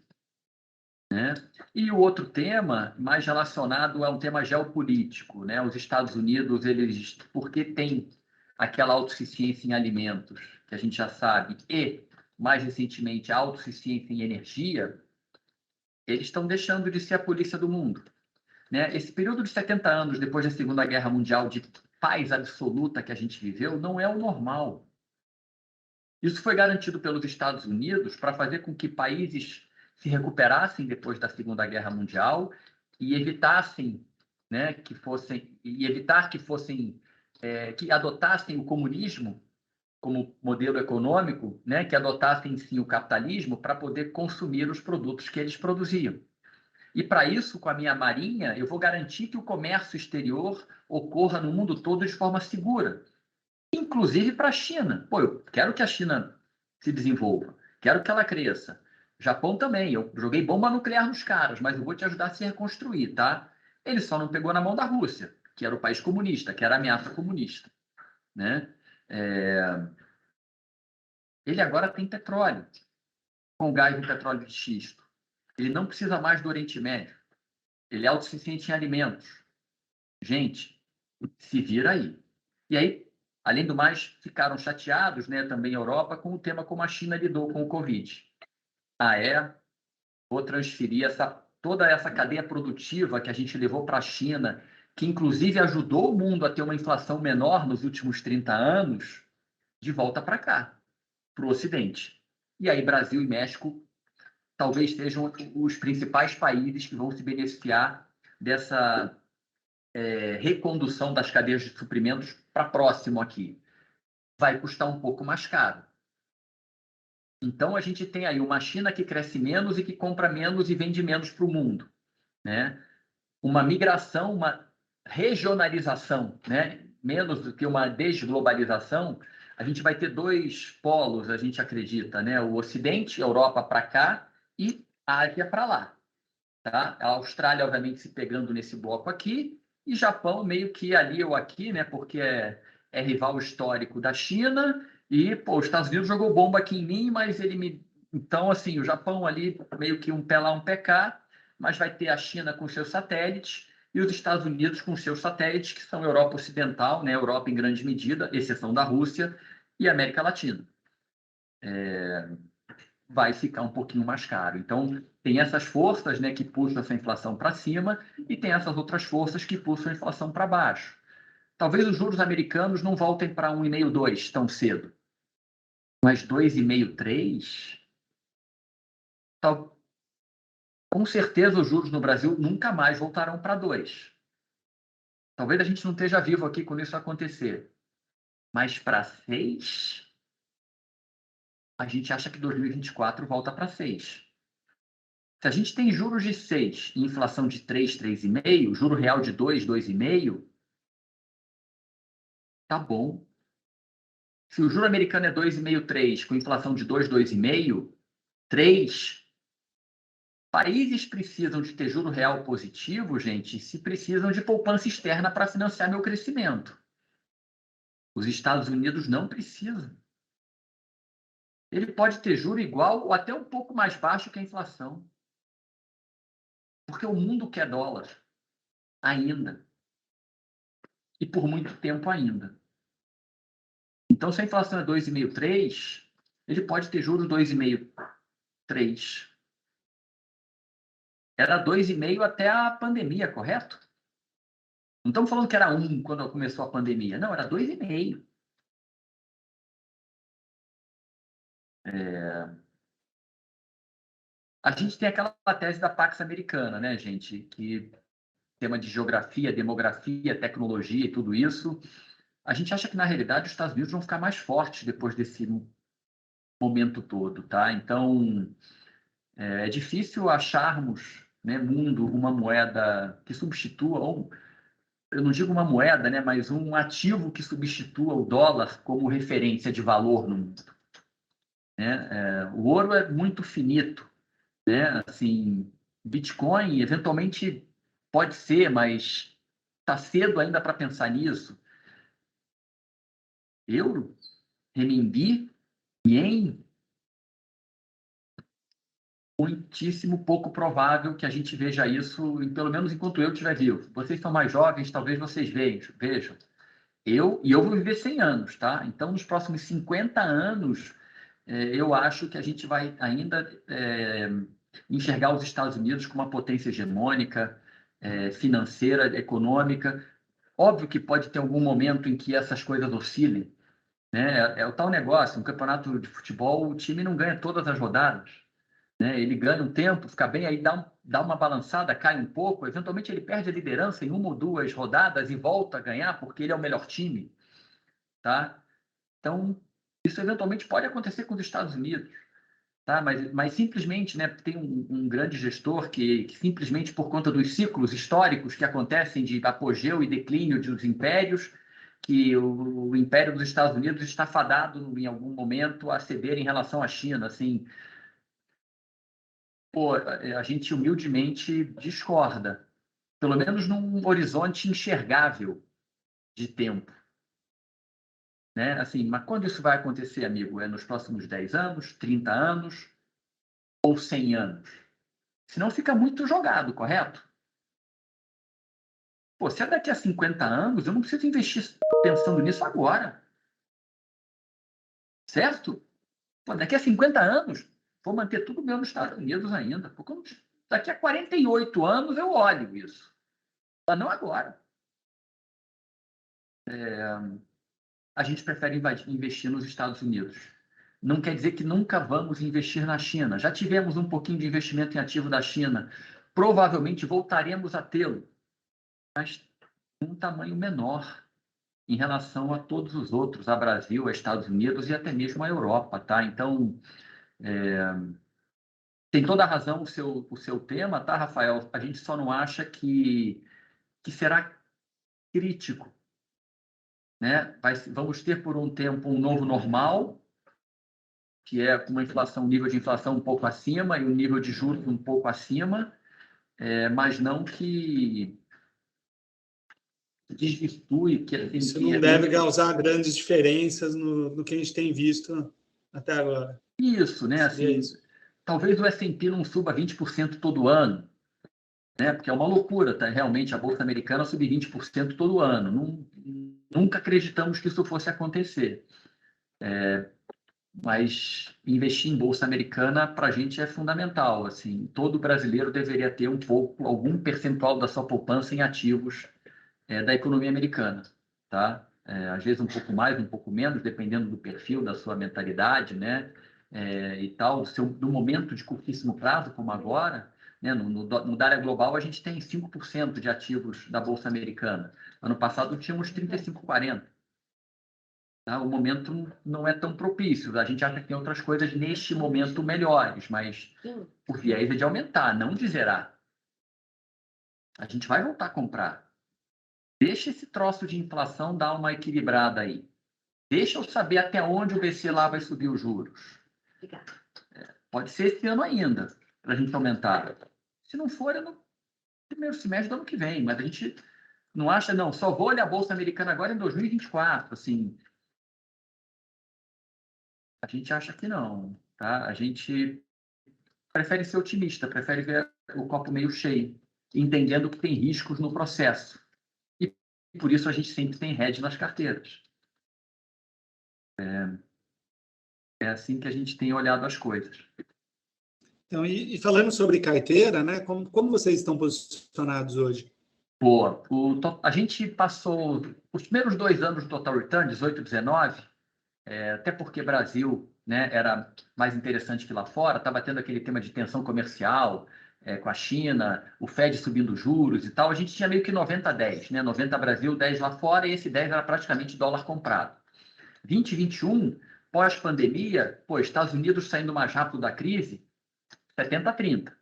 né? E o outro tema, mais relacionado a um tema geopolítico, né? Os Estados Unidos, eles, porque tem aquela autossuficiência em alimentos, que a gente já sabe, e, mais recentemente, a autossuficiência em energia, eles estão deixando de ser a polícia do mundo. Né? Esse período de 70 anos, depois da Segunda Guerra Mundial, de paz absoluta que a gente viveu, não é o normal. Isso foi garantido pelos Estados Unidos para fazer com que países se recuperassem depois da Segunda Guerra Mundial e evitassem, né, que adotassem o comunismo como modelo econômico, né, que adotassem sim o capitalismo para poder consumir os produtos que eles produziam. E para isso, com a minha marinha, eu vou garantir que o comércio exterior ocorra no mundo todo de forma segura, inclusive para a China. Pô, eu quero que a China se desenvolva, quero que ela cresça. Japão também, eu joguei bomba nuclear nos caras, mas eu vou te ajudar a se reconstruir, tá? Ele só não pegou na mão da Rússia, que era o país comunista, que era a ameaça comunista, né? Ele agora tem petróleo, com gás e petróleo de xisto. Ele não precisa mais do Oriente Médio. Ele é autossuficiente em alimentos. Gente, se vira aí. E aí, além do mais, ficaram chateados, né, também a Europa, com o tema como a China lidou com o Covid. Vou transferir toda essa cadeia produtiva que a gente levou para a China, que inclusive ajudou o mundo a ter uma inflação menor nos últimos 30 anos, de volta para cá, para o Ocidente. E aí, Brasil e México talvez sejam os principais países que vão se beneficiar dessa recondução das cadeias de suprimentos para próximo aqui. Vai custar um pouco mais caro. Então, a gente tem aí uma China que cresce menos e que compra menos e vende menos para o mundo, né? Uma migração, uma regionalização, né? Menos do que uma desglobalização. A gente vai ter dois polos, a gente acredita, né? O Ocidente, a Europa para cá e a Ásia para lá. Tá? A Austrália, obviamente, se pegando nesse bloco aqui e Japão meio que ali ou aqui, né? Porque é rival histórico da China e, pô, os Estados Unidos jogou bomba aqui em mim, mas ele me... Então, assim, o Japão ali meio que um pé lá, um pé cá, mas vai ter a China com seus satélites e os Estados Unidos com seus satélites, que são Europa Ocidental, né? Europa em grande medida, exceção da Rússia, e América Latina. Vai ficar um pouquinho mais caro. Então, tem essas forças, né, que puxam essa inflação para cima e tem essas outras forças que puxam a inflação para baixo. Talvez os juros americanos não voltem para 1,5, 2 tão cedo. Mas 2,5, 3? Com certeza os juros no Brasil nunca mais voltarão para 2. Talvez a gente não esteja vivo aqui quando isso acontecer. Mas para 6, a gente acha que 2024 volta para 6. Se a gente tem juros de 6 e inflação de 3, 3,5, juro real de 2, 2,5, tá bom. Se o juro americano é 2,5, 3, com inflação de 2, 2,5, 3, países precisam de ter juro real positivo, gente, se precisam de poupança externa para financiar meu crescimento. Os Estados Unidos não precisam. Ele pode ter juro igual ou até um pouco mais baixo que a inflação. Porque o mundo quer dólar. Ainda. E por muito tempo ainda. Então, se a inflação é 2,5, 3, ele pode ter juros 2,5, 3. Era 2,5 até a pandemia, correto? Não estamos falando que era 1 quando começou a pandemia. Não, era 2,5. A gente tem aquela tese da Pax Americana, né, gente? Que tema de geografia, demografia, tecnologia e tudo isso. A gente acha que, na realidade, os Estados Unidos vão ficar mais fortes depois desse momento todo, tá? Então, é difícil acharmos, né, mundo, uma moeda que substitua, ou eu não digo uma moeda, né, mas um ativo que substitua o dólar como referência de valor no mundo. Né? O ouro é muito finito, né? Assim, Bitcoin, eventualmente, pode ser, mas está cedo ainda para pensar nisso. Euro, renminbi, ien, muitíssimo pouco provável que a gente veja isso, pelo menos enquanto eu estiver vivo. Vocês são mais jovens, talvez vocês vejam. Eu vou viver 100 anos, tá? Então, nos próximos 50 anos, eu acho que a gente vai ainda enxergar os Estados Unidos como uma potência hegemônica, financeira, econômica. Óbvio que pode ter algum momento em que essas coisas oscilem, né? É o tal negócio, um campeonato de futebol, o time não ganha todas as rodadas, né? Ele ganha um tempo, fica bem, aí dá uma balançada, cai um pouco, eventualmente ele perde a liderança em uma ou duas rodadas e volta a ganhar porque ele é o melhor time, tá? Então, isso eventualmente pode acontecer com os Estados Unidos, tá? Mas simplesmente, né, tem um grande gestor que simplesmente por conta dos ciclos históricos que acontecem de apogeu e declínio dos impérios, que o Império dos Estados Unidos está fadado em algum momento a ceder em relação à China, assim, pô, a gente humildemente discorda, pelo menos num horizonte enxergável de tempo, né? Assim, mas quando isso vai acontecer, amigo? É nos próximos 10 anos, 30 anos ou 100 anos? Senão fica muito jogado, correto? Pô, se é daqui a 50 anos, eu não preciso investir pensando nisso agora, certo? Pô, daqui a 50 anos, vou manter tudo meu nos Estados Unidos ainda. Porque daqui a 48 anos eu olho isso. Mas não agora. A gente prefere investir nos Estados Unidos. Não quer dizer que nunca vamos investir na China. Já tivemos um pouquinho de investimento em ativo da China. Provavelmente voltaremos a tê-lo, mas um tamanho menor em relação a todos os outros, a Brasil, a Estados Unidos e até mesmo a Europa, tá? Então, tem toda a razão o seu tema, tá, Rafael? A gente só não acha que será crítico, né? Vamos ter por um tempo um novo normal, que é com uma inflação, um nível de inflação um pouco acima e um nível de juros um pouco acima, mas não que desvirtue, que assim, Isso não deve causar grandes diferenças no que a gente tem visto até agora. Isso, né? Assim, Isso. talvez o S&P não suba 20% todo ano, né? Porque é uma loucura, tá? Realmente a Bolsa Americana subir 20% todo ano. Nunca acreditamos que isso fosse acontecer. Mas investir em Bolsa Americana, para a gente, é fundamental. Assim, todo brasileiro deveria ter algum percentual da sua poupança em ativos da economia americana, tá? Às vezes um pouco mais, um pouco menos, dependendo do perfil, da sua mentalidade, né? E tal, do momento de curtíssimo prazo, como agora, né? No da área global, a gente tem 5% de ativos da Bolsa Americana. Ano passado, tínhamos 35, 40%. Tá? O momento não é tão propício. A gente acha que tem outras coisas neste momento melhores, mas o viés é de aumentar, não de zerar. A gente vai voltar a comprar. Deixa esse troço de inflação dar uma equilibrada aí. Deixa eu saber até onde o BC lá vai subir os juros. Pode ser esse ano ainda, para a gente aumentar. Se não for, é no primeiro semestre do ano que vem. Mas a gente não acha, não, só vou olhar a Bolsa Americana agora em 2024. Assim, a gente acha que não. Tá? A gente prefere ser otimista, prefere ver o copo meio cheio, entendendo que tem riscos no processo. E por isso a gente sempre tem hedge nas carteiras. É assim que a gente tem olhado as coisas. Então, e falando sobre carteira, né? Como vocês estão posicionados hoje? Boa. A gente passou os primeiros 2 anos do Total Return, 18 e 19, até porque Brasil, né, era mais interessante que lá fora, estava tendo aquele tema de tensão comercial com a China, o Fed subindo juros e tal. A gente tinha meio que 90-10, né? 90 Brasil, 10 lá fora, e esse 10 era praticamente dólar comprado. 2021, pós-pandemia, Estados Unidos saindo mais rápido da crise, 70-30.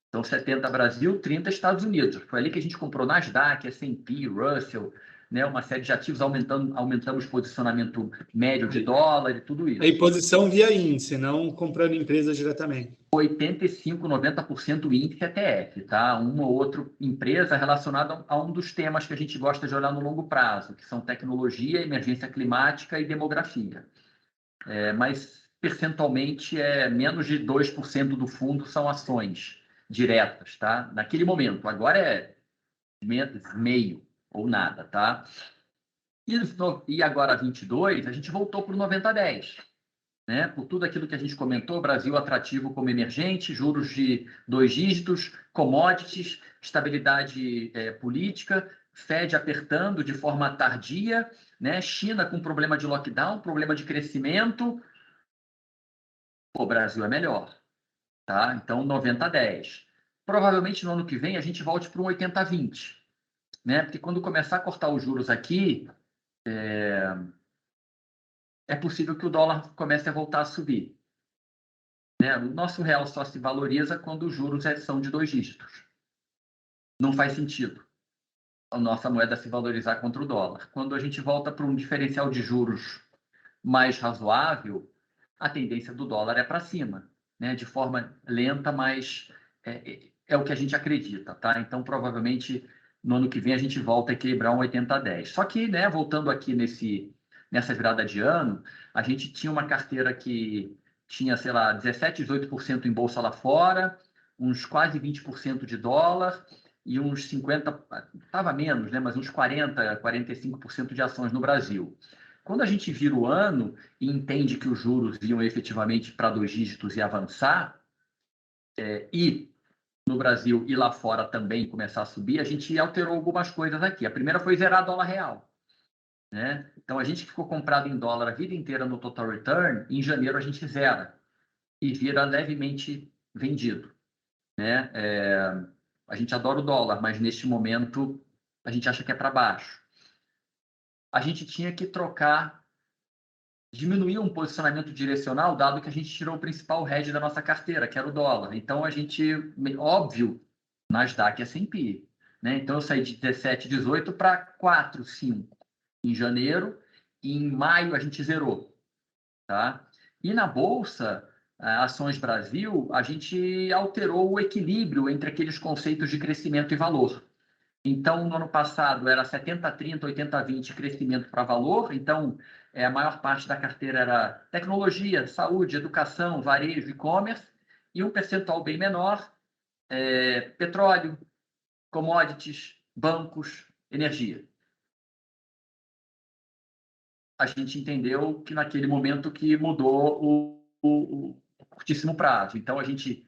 Então, 70 Brasil, 30 Estados Unidos. Foi ali que a gente comprou Nasdaq, S&P, Russell, né, uma série de ativos, aumentamos o posicionamento médio de dólar e tudo isso. Aí, posição via índice, não comprando empresas diretamente. 85%, 90% índice ETF, tá? Uma ou outra empresa relacionada a um dos temas que a gente gosta de olhar no longo prazo, que são tecnologia, emergência climática e demografia. Mas, percentualmente, menos de 2% do fundo são ações diretas, tá? Naquele momento. Agora é meio ou nada, tá? E agora, 22, a gente voltou para o 90-10, né? Por tudo aquilo que a gente comentou, Brasil atrativo como emergente, juros de 2 dígitos, commodities, estabilidade política, Fed apertando de forma tardia, né? China com problema de lockdown, problema de crescimento. O Brasil é melhor, tá? Então, 90-10. Provavelmente no ano que vem a gente volte para um 80-20, né? Porque quando começar a cortar os juros aqui, é possível que o dólar comece a voltar a subir, né? O nosso real só se valoriza quando os juros são de 2 dígitos. Não faz sentido a nossa moeda se valorizar contra o dólar. Quando a gente volta para um diferencial de juros mais razoável, a tendência do dólar é para cima, né? De forma lenta, mas é o que a gente acredita, tá? Então, provavelmente, no ano que vem, a gente volta a equilibrar um 80-10. Só que, né, voltando aqui nessa virada de ano, a gente tinha uma carteira que tinha, sei lá, 17, 18% em bolsa lá fora, uns quase 20% de dólar e uns 50%, estava menos, né, mas uns 40, 45% de ações no Brasil. Quando a gente vira o ano e entende que os juros iam efetivamente para 2 dígitos e avançar, e no Brasil e lá fora também começar a subir, a gente alterou algumas coisas aqui. A primeira foi zerar dólar real, né? Então, a gente que ficou comprado em dólar a vida inteira no total return, em janeiro a gente zera e vira levemente vendido, né? A gente adora o dólar, mas neste momento a gente acha que é para baixo. A gente tinha que diminuir um posicionamento direcional, dado que a gente tirou o principal hedge da nossa carteira, que era o dólar. Então, a gente, óbvio, Nasdaq e S&P, né? Então, eu saí de 17, 18 para 4, 5 em janeiro, e em maio a gente zerou, tá? E na Bolsa, Ações Brasil, a gente alterou o equilíbrio entre aqueles conceitos de crescimento e valor. Então, no ano passado, era 70-30, 80-20 crescimento para valor. Então, a maior parte da carteira era tecnologia, saúde, educação, varejo, e-commerce. E um percentual bem menor, petróleo, commodities, bancos, energia. A gente entendeu que naquele momento que mudou o curtíssimo prazo. Então, a gente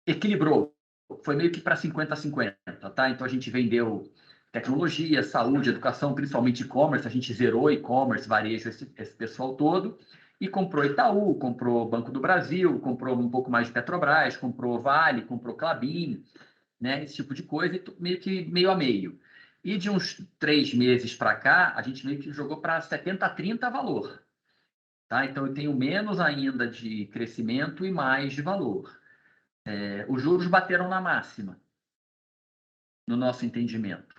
equilibrou. Foi meio que para 50-50, tá? Então, a gente vendeu tecnologia, saúde, educação, principalmente e-commerce. A gente zerou e-commerce, varejo, esse pessoal todo. E comprou Itaú, comprou Banco do Brasil, comprou um pouco mais de Petrobras, comprou Vale, comprou Klabin, né? Esse tipo de coisa, e meio a meio. E de uns 3 meses para cá, a gente meio que jogou para 70-30 valor. Tá? Então, eu tenho menos ainda de crescimento e mais de valor. Os juros bateram na máxima, no nosso entendimento.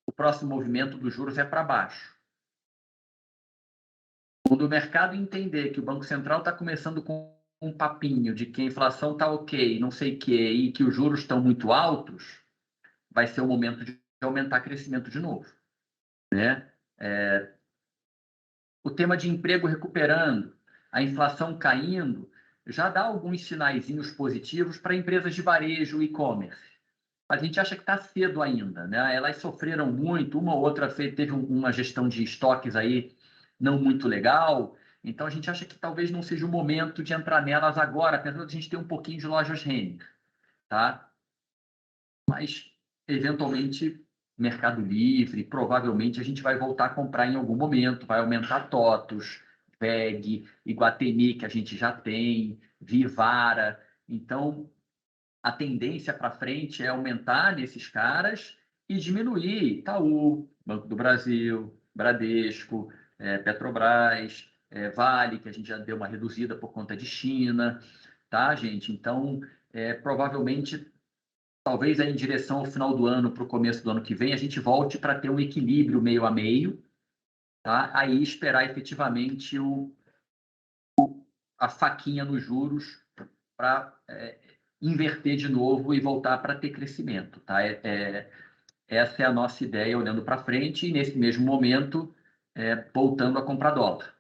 O próximo movimento dos juros é para baixo. Quando o mercado entender que o Banco Central está começando com um papinho de que a inflação está ok, não sei o quê, e que os juros estão muito altos, vai ser o momento de aumentar crescimento de novo, né? O tema de emprego recuperando, a inflação caindo, já dá alguns sinaizinhos positivos para empresas de varejo e e-commerce. A gente acha que está cedo ainda, né? Elas sofreram muito, uma ou outra teve uma gestão de estoques aí não muito legal, então a gente acha que talvez não seja o momento de entrar nelas agora, apesar de a gente ter um pouquinho de lojas Renner, tá? Mas, eventualmente, Mercado Livre, provavelmente a gente vai voltar a comprar em algum momento, vai aumentar TOTUS, VEG, Iguatemi, que a gente já tem, Vivara. Então, a tendência para frente é aumentar nesses caras e diminuir Itaú, Banco do Brasil, Bradesco, Petrobras, Vale, que a gente já deu uma reduzida por conta de China, tá, gente? Então, provavelmente, talvez em direção ao final do ano, para o começo do ano que vem, a gente volte para ter um equilíbrio meio a meio, tá? Aí esperar efetivamente a faquinha nos juros para inverter de novo e voltar para ter crescimento, tá? Essa é a nossa ideia olhando para frente e, nesse mesmo momento, voltando a comprar dólar.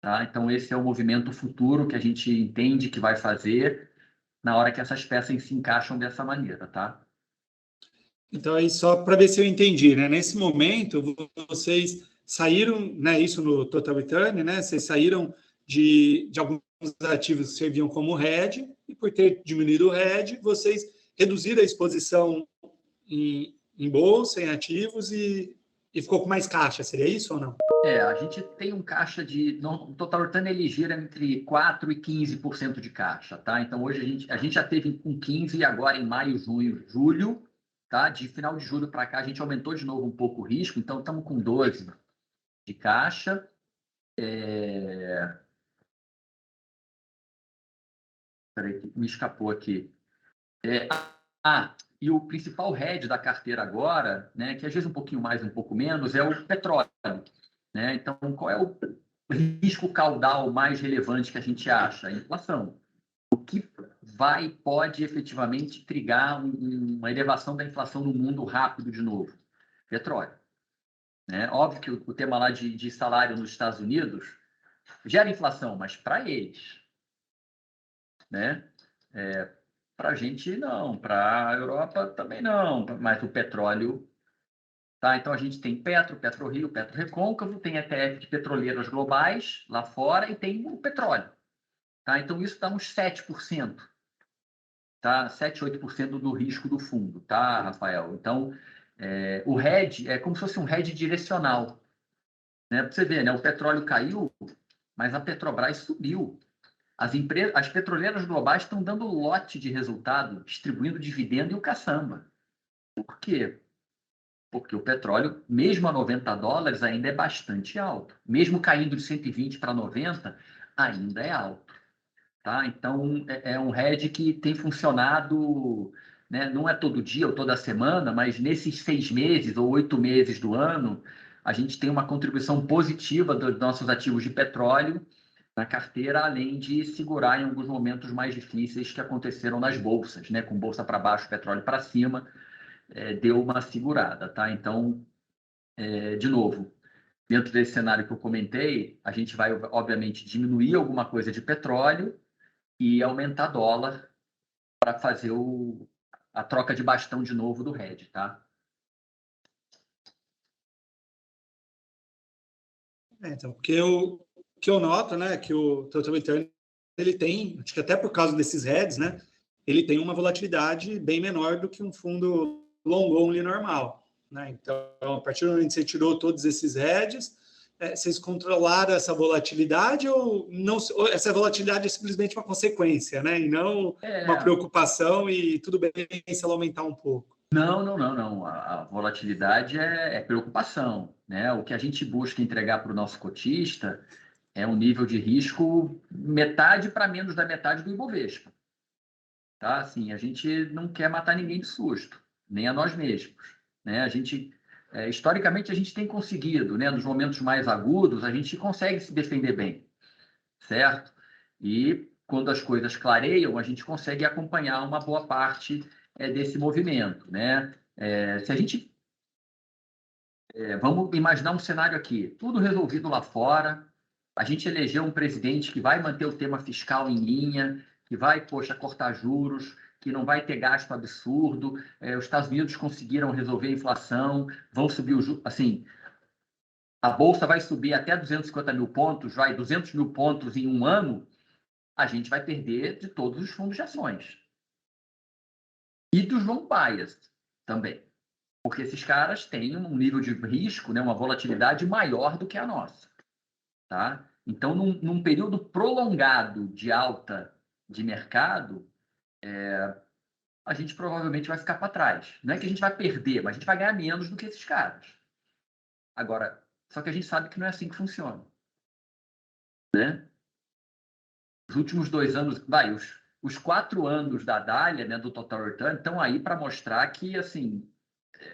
Tá? Então, esse é o movimento futuro que a gente entende que vai fazer na hora que essas peças se encaixam dessa maneira, tá? Então, aí só para ver se eu entendi, né? Nesse momento, vocês saíram, né? Isso no Total Return, né? Vocês saíram de alguns ativos que serviam como hedge, e por ter diminuído o hedge, vocês reduziram a exposição em em bolsa, em ativos e ficou com mais caixa. Seria isso ou não? A gente tem um caixa o Total Return ele gira entre 4% e 15% de caixa, tá? Então, hoje a gente já teve com 15% e agora em maio, junho, julho, tá? De final de julho para cá, a gente aumentou de novo um pouco o risco, então estamos com 12% de caixa. Peraí, me escapou aqui. E o principal hedge da carteira agora, né, que às vezes um pouquinho mais, um pouco menos, é o petróleo. Né? Então, qual é o risco caudal mais relevante que a gente acha? A inflação. O que pode efetivamente trigar uma elevação da inflação no mundo rápido de novo? Petróleo. Né? Óbvio que o tema lá de salário nos Estados Unidos gera inflação, mas para eles. Né? Para a gente, não. Para a Europa, também não. Mas o petróleo... Tá? Então, a gente tem PetroRio, PetroRecôncavo, tem ETF de petroleiras globais lá fora e tem o petróleo. Tá? Então, isso dá uns 7%. Tá? 7, 8% do risco do fundo, tá, Rafael? Então, o hedge é como se fosse um hedge direcional. Né? Para você ver, né? O petróleo caiu, mas a Petrobras subiu. As petroleiras globais estão dando lote de resultado, distribuindo dividendo e o caçamba. Por quê? Porque o petróleo, mesmo a $90, ainda é bastante alto. Mesmo caindo de 120 para 90, ainda é alto. Tá? Então, é um hedge que tem funcionado, né? Não é todo dia ou toda semana, mas nesses 6 meses ou 8 meses do ano, a gente tem uma contribuição positiva dos nossos ativos de petróleo na carteira, além de segurar em alguns momentos mais difíceis que aconteceram nas bolsas, né? Com bolsa para baixo, petróleo para cima, deu uma segurada. Tá? Então, de novo, dentro desse cenário que eu comentei, a gente vai, obviamente, diminuir alguma coisa de petróleo e aumentar dólar para fazer a troca de bastão de novo do hedge, tá? Então, o que eu noto, né, que o Total Return, ele tem, acho que até por causa desses hedges, né, ele tem uma volatilidade bem menor do que um fundo long only normal. Né? Então, a partir do momento que você tirou todos esses hedges, vocês controlaram essa volatilidade ou não? Ou essa volatilidade é simplesmente uma consequência, né? E não uma preocupação e tudo bem se ela aumentar um pouco. Não. A volatilidade é preocupação, né? O que a gente busca entregar para o nosso cotista é um nível de risco metade para menos da metade do Ibovespa. Tá? Assim, a gente não quer matar ninguém de susto, nem a nós mesmos. Né? Historicamente, a gente tem conseguido, né? Nos momentos mais agudos, a gente consegue se defender bem, certo? E quando as coisas clareiam, a gente consegue acompanhar uma boa parte desse movimento, né? Se a gente... vamos imaginar um cenário aqui, tudo resolvido lá fora, a gente elegeu um presidente que vai manter o tema fiscal em linha, que vai, cortar juros, que não vai ter gasto absurdo, os Estados Unidos conseguiram resolver a inflação, vão subir o juros, assim, a Bolsa vai subir até 250 mil pontos, 200 mil pontos em um ano, a gente vai perder de todos os fundos de ações. E dos long bias também. Porque esses caras têm um nível de risco, né, uma volatilidade maior do que a nossa. Tá? Então, num período prolongado de alta de mercado, a gente provavelmente vai ficar para trás. Não é que a gente vai perder, mas a gente vai ganhar menos do que esses caras. Agora, só que a gente sabe que não é assim que funciona. Né? Os últimos 2 anos, os 4 anos da Dália, né, do Total Return, estão aí para mostrar que, assim,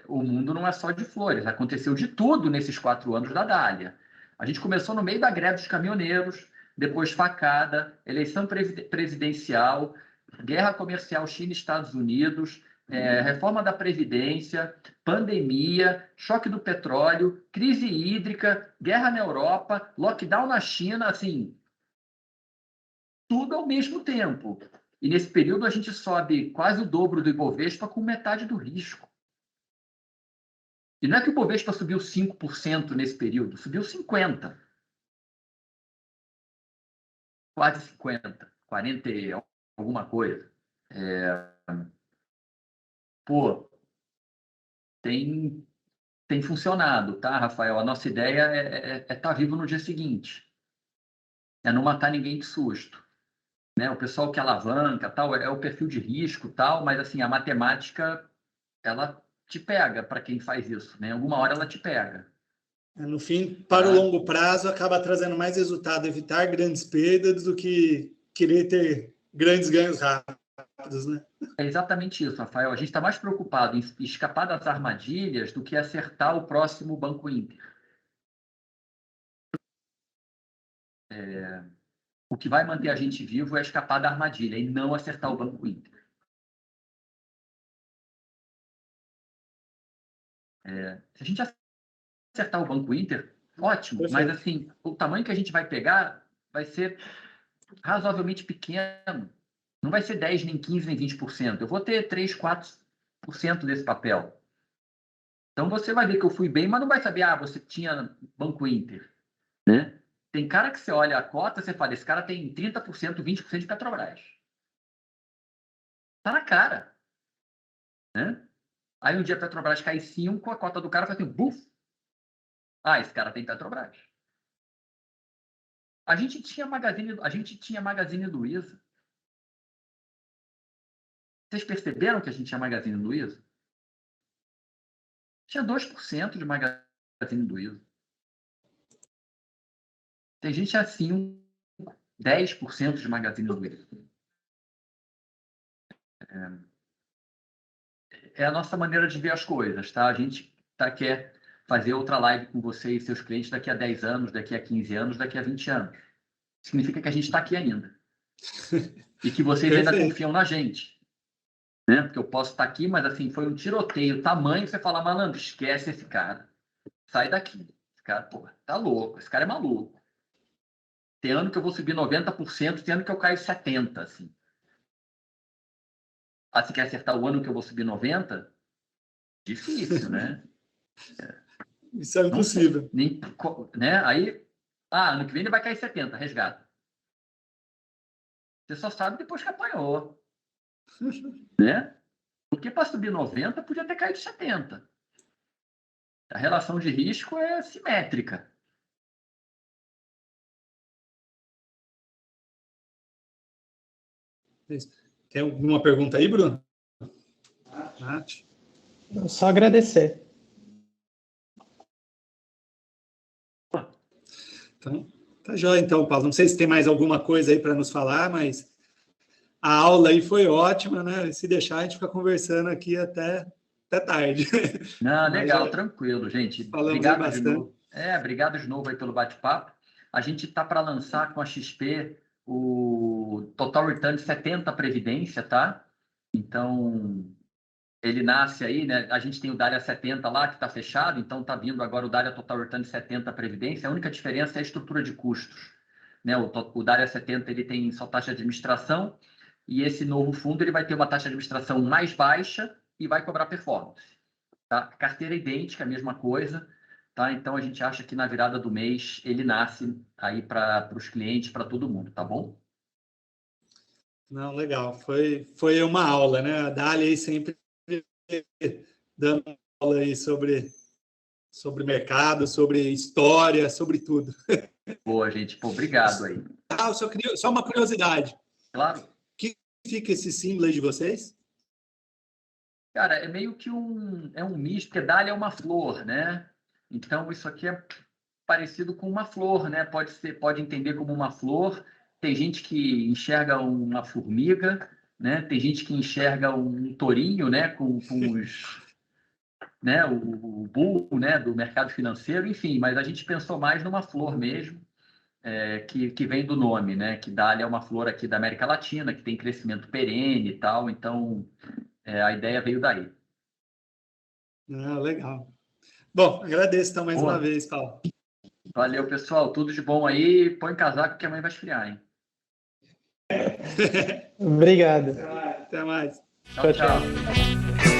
o mundo não é só de flores. Aconteceu de tudo nesses 4 anos da Dália. A gente começou no meio da greve dos caminhoneiros, depois facada, eleição presidencial, guerra comercial China e Estados Unidos, reforma da Previdência, pandemia, choque do petróleo, crise hídrica, guerra na Europa, lockdown na China, assim, tudo ao mesmo tempo. E nesse período a gente sobe quase o dobro do Ibovespa com metade do risco. E não é que o Ibovespa subiu 5% nesse período, subiu 50%. Quase 50%, 40% e alguma coisa. tem funcionado, tá, Rafael? A nossa ideia é estar vivo no dia seguinte. É não matar ninguém de susto. Né? O pessoal que alavanca, tal, é o perfil de risco, tal, mas assim, a matemática, ela te pega para quem faz isso, né? Alguma hora ela te pega. No fim, para o longo prazo, acaba trazendo mais resultado evitar grandes perdas do que querer ter grandes ganhos rápidos, né? É exatamente isso, Rafael. A gente está mais preocupado em escapar das armadilhas do que acertar o próximo Banco Inter. O que vai manter a gente vivo é escapar da armadilha e não acertar o Banco Inter. Se a gente acertar o Banco Inter, ótimo, Perfeito. mas assim, o tamanho que a gente vai pegar vai ser razoavelmente pequeno. Não vai ser 10, nem 15, nem 20%. Eu vou ter 3, 4% desse papel. Então você vai ver que eu fui bem, mas não vai saber, você tinha Banco Inter. Né? Tem cara que você olha a cota, você fala, esse cara tem 30%, 20% de Petrobras. Tá na cara. Né? Aí um dia a Petrobras cai 5, a cota do cara faz assim, buf. Esse cara tem Petrobras. A gente tinha Magazine Luiza. Vocês perceberam que a gente tinha Magazine Luiza? Tinha 2% de Magazine Luiza. Tem gente assim, 10% de Magazine Luiza. É a nossa maneira de ver as coisas, tá? A gente quer fazer outra live com você e seus clientes daqui a 10 anos, daqui a 15 anos, daqui a 20 anos. Significa que a gente está aqui ainda. E que vocês ainda confiam na gente. Né? Porque eu posso estar aqui, mas assim, foi um tiroteio tamanho que você fala, malandro, esquece esse cara. Sai daqui. Esse cara, tá louco. Esse cara é maluco. Tem ano que eu vou subir 90%, tem ano que eu caio 70%, assim. Você quer acertar o ano que eu vou subir 90%? Difícil, né? Isso é impossível. Né? Aí, ano que vem ele vai cair 70%, resgata. Você só sabe depois que apanhou. Né? Porque para subir 90%, podia ter caído 70%. A relação de risco é simétrica. Tem alguma pergunta aí, Bruno? Nath? Só agradecer. Então, tá joia então, Paulo. Não sei se tem mais alguma coisa aí para nos falar, mas a aula aí foi ótima, né? Se deixar, a gente fica conversando aqui até tarde. Não, legal, tranquilo, gente. Obrigado de novo. Obrigado de novo aí pelo bate-papo. A gente está para lançar com a XP o Total Return 70 Previdência, tá? Então, ele nasce aí, né? A gente tem o Dália 70 lá, que está fechado, então está vindo agora o Dália Total Return 70 Previdência. A única diferença é a estrutura de custos. Né? O Dália 70 ele tem só taxa de administração, e esse novo fundo ele vai ter uma taxa de administração mais baixa e vai cobrar performance. Tá? Carteira idêntica, a mesma coisa. Tá? Então, a gente acha que na virada do mês ele nasce aí para os clientes, para todo mundo, tá bom? Não, legal. Foi uma aula, né? A Dália aí sempre dando aula aí sobre mercado, sobre história, sobre tudo. Boa, gente. Obrigado aí. Só uma curiosidade. Claro. Que fica esse símbolo aí de vocês? Cara, é meio que um misto, porque dália é uma flor, né? Então, isso aqui é parecido com uma flor, né? Pode entender como uma flor. Tem gente que enxerga uma formiga, né? Tem gente que enxerga um tourinho, né? Com os, né? O bull, né? Do mercado financeiro, enfim. Mas a gente pensou mais numa flor mesmo, que vem do nome, né? Que dália é uma flor aqui da América Latina, que tem crescimento perene e tal. Então, a ideia veio daí. Legal. Bom, agradeço então mais uma vez, Paulo. Valeu, pessoal. Tudo de bom aí. Põe casaco que amanhã vai esfriar, hein? Obrigado. Até mais. Tchau, tchau.